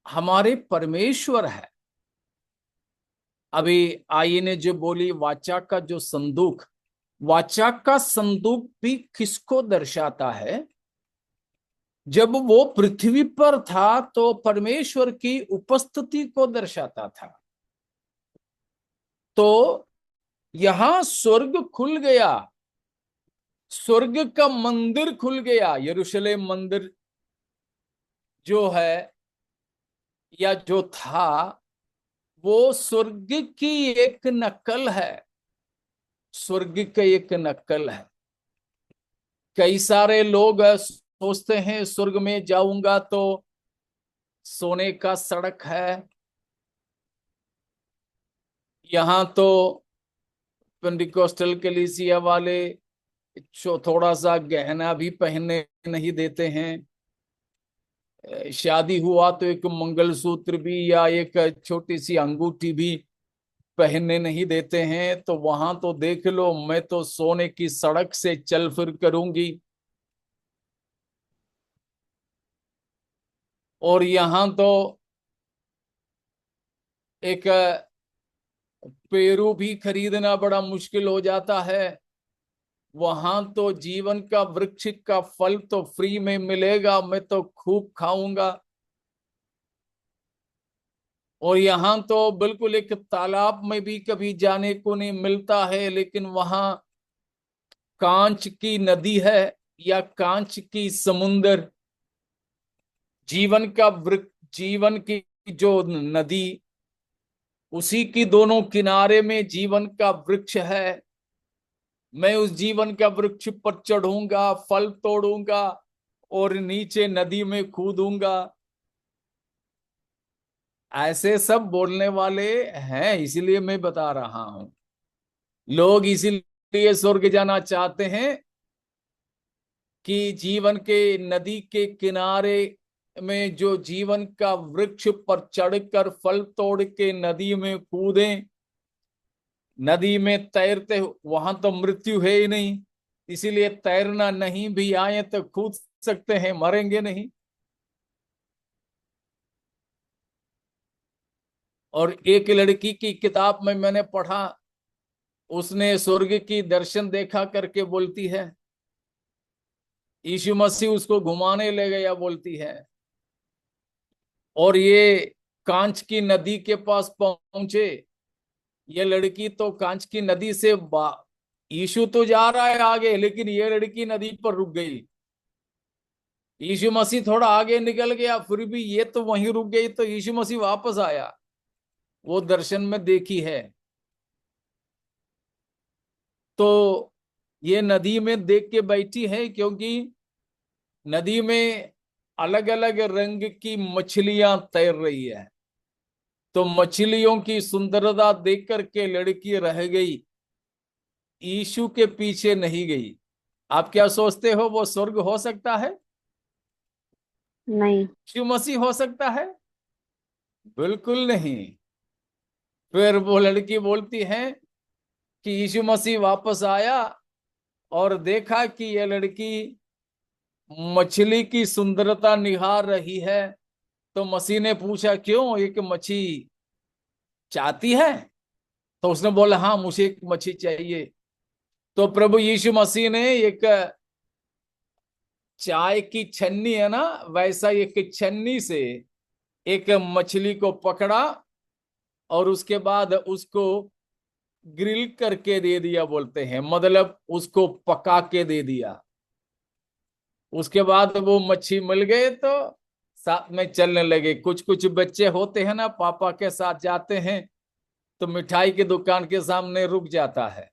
हमारे परमेश्वर है। अभी आई ने जो बोली वाचा का जो संदूक, वाचा का संदूक भी किसको दर्शाता है? जब वो पृथ्वी पर था तो परमेश्वर की उपस्थिति को दर्शाता था। तो यहां स्वर्ग खुल गया, स्वर्ग का मंदिर खुल गया। यरूशलेम मंदिर जो है या जो था, वो स्वर्ग की एक नकल है, स्वर्ग का एक नकल है। कई सारे लोग सोचते हैं स्वर्ग में जाऊंगा तो सोने का सड़क है। यहां तो पेंटिकोस्टल कलीसिया वाले थोड़ा सा गहना भी पहनने नहीं देते हैं। शादी हुआ तो एक मंगलसूत्र भी या एक छोटी सी अंगूठी भी पहनने नहीं देते हैं। तो वहां तो देख लो, मैं तो सोने की सड़क से चल फिर करूंगी। और यहां तो एक पेरू भी खरीदना बड़ा मुश्किल हो जाता है। वहां तो जीवन का वृक्ष का फल तो फ्री में मिलेगा, मैं तो खूब खाऊंगा। और यहाँ तो बिल्कुल एक तालाब में भी कभी जाने को नहीं मिलता है, लेकिन वहां कांच की नदी है या कांच की समुंदर, जीवन का वृक्ष, जीवन की जो नदी, उसी की दोनों किनारे में जीवन का वृक्ष है। मैं उस जीवन का वृक्ष पर चढ़ूंगा, फल तोड़ूंगा और नीचे नदी में कूदूंगा। ऐसे सब बोलने वाले हैं, इसीलिए मैं बता रहा हूं। लोग इसीलिए स्वर्ग जाना चाहते हैं कि जीवन के नदी के किनारे में जो जीवन का वृक्ष पर चढ़कर फल तोड़ के नदी में कूदें, नदी में तैरते। वहां तो मृत्यु है ही नहीं, इसीलिए तैरना नहीं भी आए तो कूद सकते हैं, मरेंगे नहीं। और एक लड़की की किताब में मैंने पढ़ा, उसने स्वर्ग की दर्शन देखा करके बोलती है, यीशु मसीह उसको घुमाने ले गया बोलती है। और ये कांच की नदी के पास पहुंचे, ये लड़की तो कांच की नदी से यीशु तो जा रहा है आगे, लेकिन ये लड़की नदी पर रुक गई। यीशु मसीह थोड़ा आगे निकल गया, फिर भी ये तो वहीं रुक गई। तो यीशु मसीह वापस आया, वो दर्शन में देखी है। तो ये नदी में देख के बैठी है, क्योंकि नदी में अलग अलग रंग की मछलियां तैर रही है। तो मछलियों की सुंदरता देख करके लड़की रह गई, यीशु के पीछे नहीं गई। आप क्या सोचते हो, वो स्वर्ग हो सकता है? नहीं। यीशु मसीह हो सकता है? बिल्कुल नहीं। फिर वो लड़की बोलती है कि यीशु मसीह वापस आया और देखा कि ये लड़की मछली की सुंदरता निहार रही है। तो मसीह ने पूछा, क्यों, एक मच्छी चाहती है? तो उसने बोला, हाँ, मुझे एक मच्छी चाहिए। तो प्रभु यीशु मसीह ने एक चाय की छन्नी है ना, वैसा एक छन्नी से एक मछली को पकड़ा और उसके बाद उसको ग्रिल करके दे दिया, बोलते हैं, मतलब उसको पका के दे दिया। उसके बाद वो मच्छी मिल गए तो साथ में चलने लगे। कुछ कुछ बच्चे होते हैं ना, पापा के साथ जाते हैं तो मिठाई की दुकान के सामने रुक जाता है,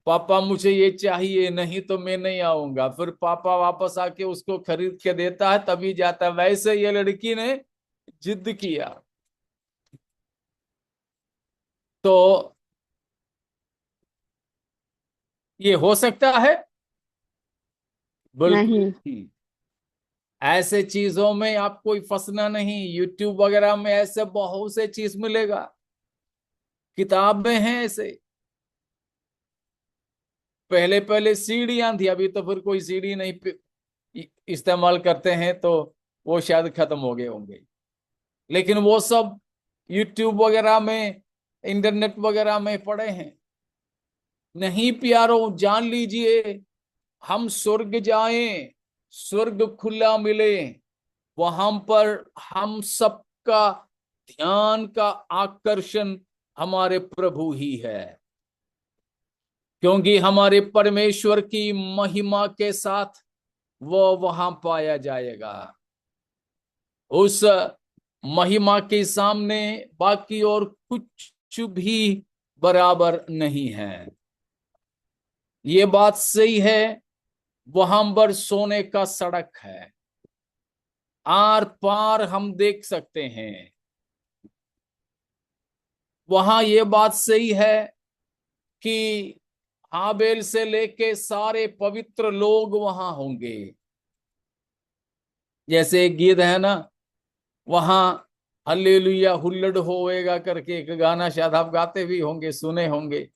पापा मुझे ये चाहिए, नहीं तो मैं नहीं आऊंगा। फिर पापा वापस आके उसको खरीद के देता है, तभी जाता है। वैसे ये लड़की ने जिद किया। तो ये हो सकता है? बिल्कुल नहीं। नहीं। ऐसे चीजों में आप कोई फंसना नहीं। यूट्यूब वगैरह में ऐसे बहुत से चीज मिलेगा, किताब में है ऐसे। पहले पहले सीढ़ियां थी, अभी तो फिर कोई सीढ़ी नहीं इस्तेमाल करते हैं, तो वो शायद खत्म हो गए होंगे। लेकिन वो सब यूट्यूब वगैरह में, इंटरनेट वगैरह में पड़े हैं। नहीं प्यारो, जान लीजिए, हम स्वर्ग जाएं, स्वर्ग खुला मिले, वहां पर हम सबका ध्यान का आकर्षण हमारे प्रभु ही है। क्योंकि हमारे परमेश्वर की महिमा के साथ वो वहां पाया जाएगा। उस महिमा के सामने बाकी और कुछ भी बराबर नहीं है। ये बात सही है, वहां पर सोने का सड़क है, आर पार हम देख सकते हैं। वहां ये बात सही है कि हाबेल से लेके सारे पवित्र लोग वहां होंगे। जैसे एक गीत है ना, वहां हल्लेलुया हुल्लड़ होएगा करके एक गाना, शायद आप गाते भी होंगे, सुने होंगे।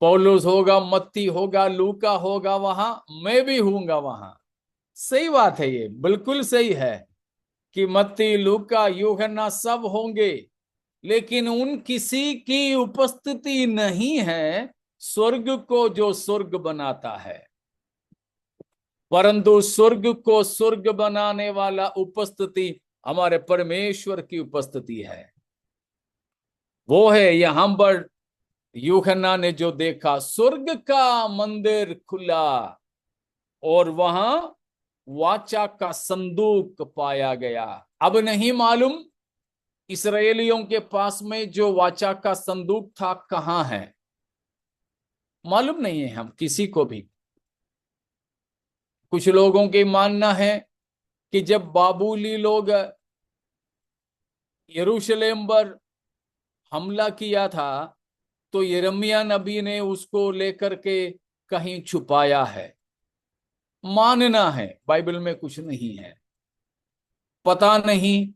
पौलुस होगा, मत्ती होगा, लूका होगा वहां, मैं भी हूंगा वहां। सही बात है, ये बिल्कुल सही है कि मत्ती, लूका, यूहन्ना सब होंगे। लेकिन उन किसी की उपस्थिति नहीं है स्वर्ग को जो स्वर्ग बनाता है। परंतु स्वर्ग को स्वर्ग बनाने वाला उपस्थिति हमारे परमेश्वर की उपस्थिति है। वो है यहां पर यूहन्ना ने जो देखा, स्वर्ग का मंदिर खुला और वहां वाचा का संदूक पाया गया। अब नहीं मालूम इसराइलियों के पास में जो वाचा का संदूक था कहां है, मालूम नहीं है हम किसी को भी। कुछ लोगों के मानना है कि जब बाबुली लोग यरूशलेम पर हमला किया था तो यिर्मयाह नबी ने उसको लेकर के कहीं छुपाया है। मानना है, बाइबल में कुछ नहीं है। पता नहीं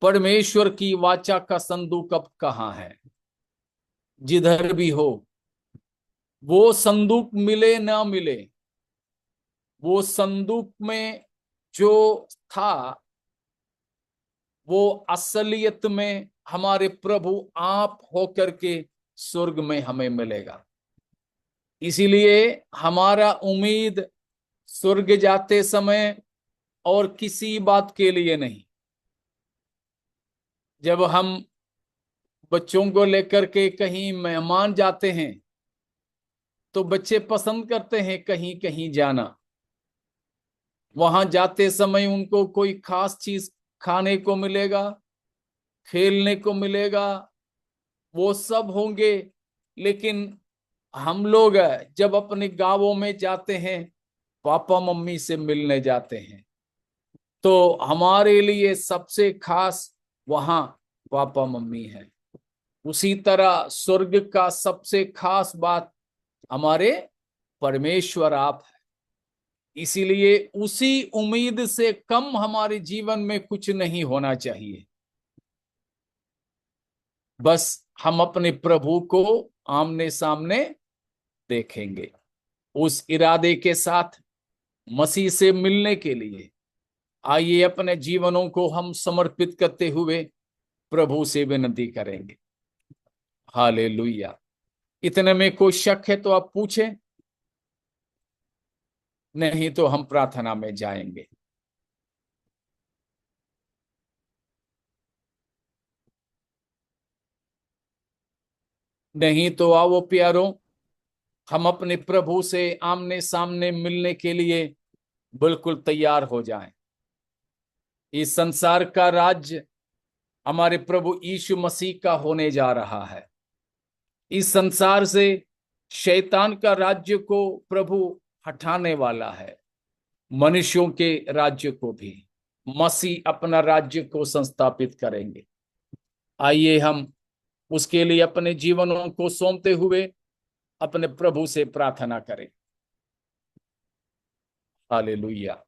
परमेश्वर की वाचा का संदूक अब कहां है। जिधर भी हो, वो संदूक मिले ना मिले, वो संदूक में जो था वो असलियत में हमारे प्रभु आप होकर के स्वर्ग में हमें मिलेगा। इसीलिए हमारा उम्मीद स्वर्ग जाते समय और किसी बात के लिए नहीं। जब हम बच्चों को लेकर के कहीं मेहमान जाते हैं तो बच्चे पसंद करते हैं कहीं कहीं जाना। वहां जाते समय उनको कोई खास चीज खाने को मिलेगा, खेलने को मिलेगा, वो सब होंगे। लेकिन हम लोग जब अपने गांवों में जाते हैं, पापा मम्मी से मिलने जाते हैं, तो हमारे लिए सबसे खास वहां पापा मम्मी हैं। उसी तरह स्वर्ग का सबसे खास बात हमारे परमेश्वर आप है। इसीलिए उसी उम्मीद से कम हमारे जीवन में कुछ नहीं होना चाहिए। बस हम अपने प्रभु को आमने सामने देखेंगे। उस इरादे के साथ मसीह से मिलने के लिए आइए अपने जीवनों को हम समर्पित करते हुए प्रभु से विनती करेंगे। हालेलुया। इतने में कोई शक है तो आप पूछें, नहीं तो हम प्रार्थना में जाएंगे। नहीं तो आओ प्यारों, हम अपने प्रभु से आमने सामने मिलने के लिए बिल्कुल तैयार हो जाएं। इस संसार का राज्य हमारे प्रभु यीशु मसीह का होने जा रहा है। इस संसार से शैतान का राज्य को प्रभु हटाने वाला है। मनुष्यों के राज्य को भी मसीह अपना राज्य को संस्थापित करेंगे। आइए हम उसके लिए अपने जीवनों को सौंपते हुए अपने प्रभु से प्रार्थना करें। हालेलुया।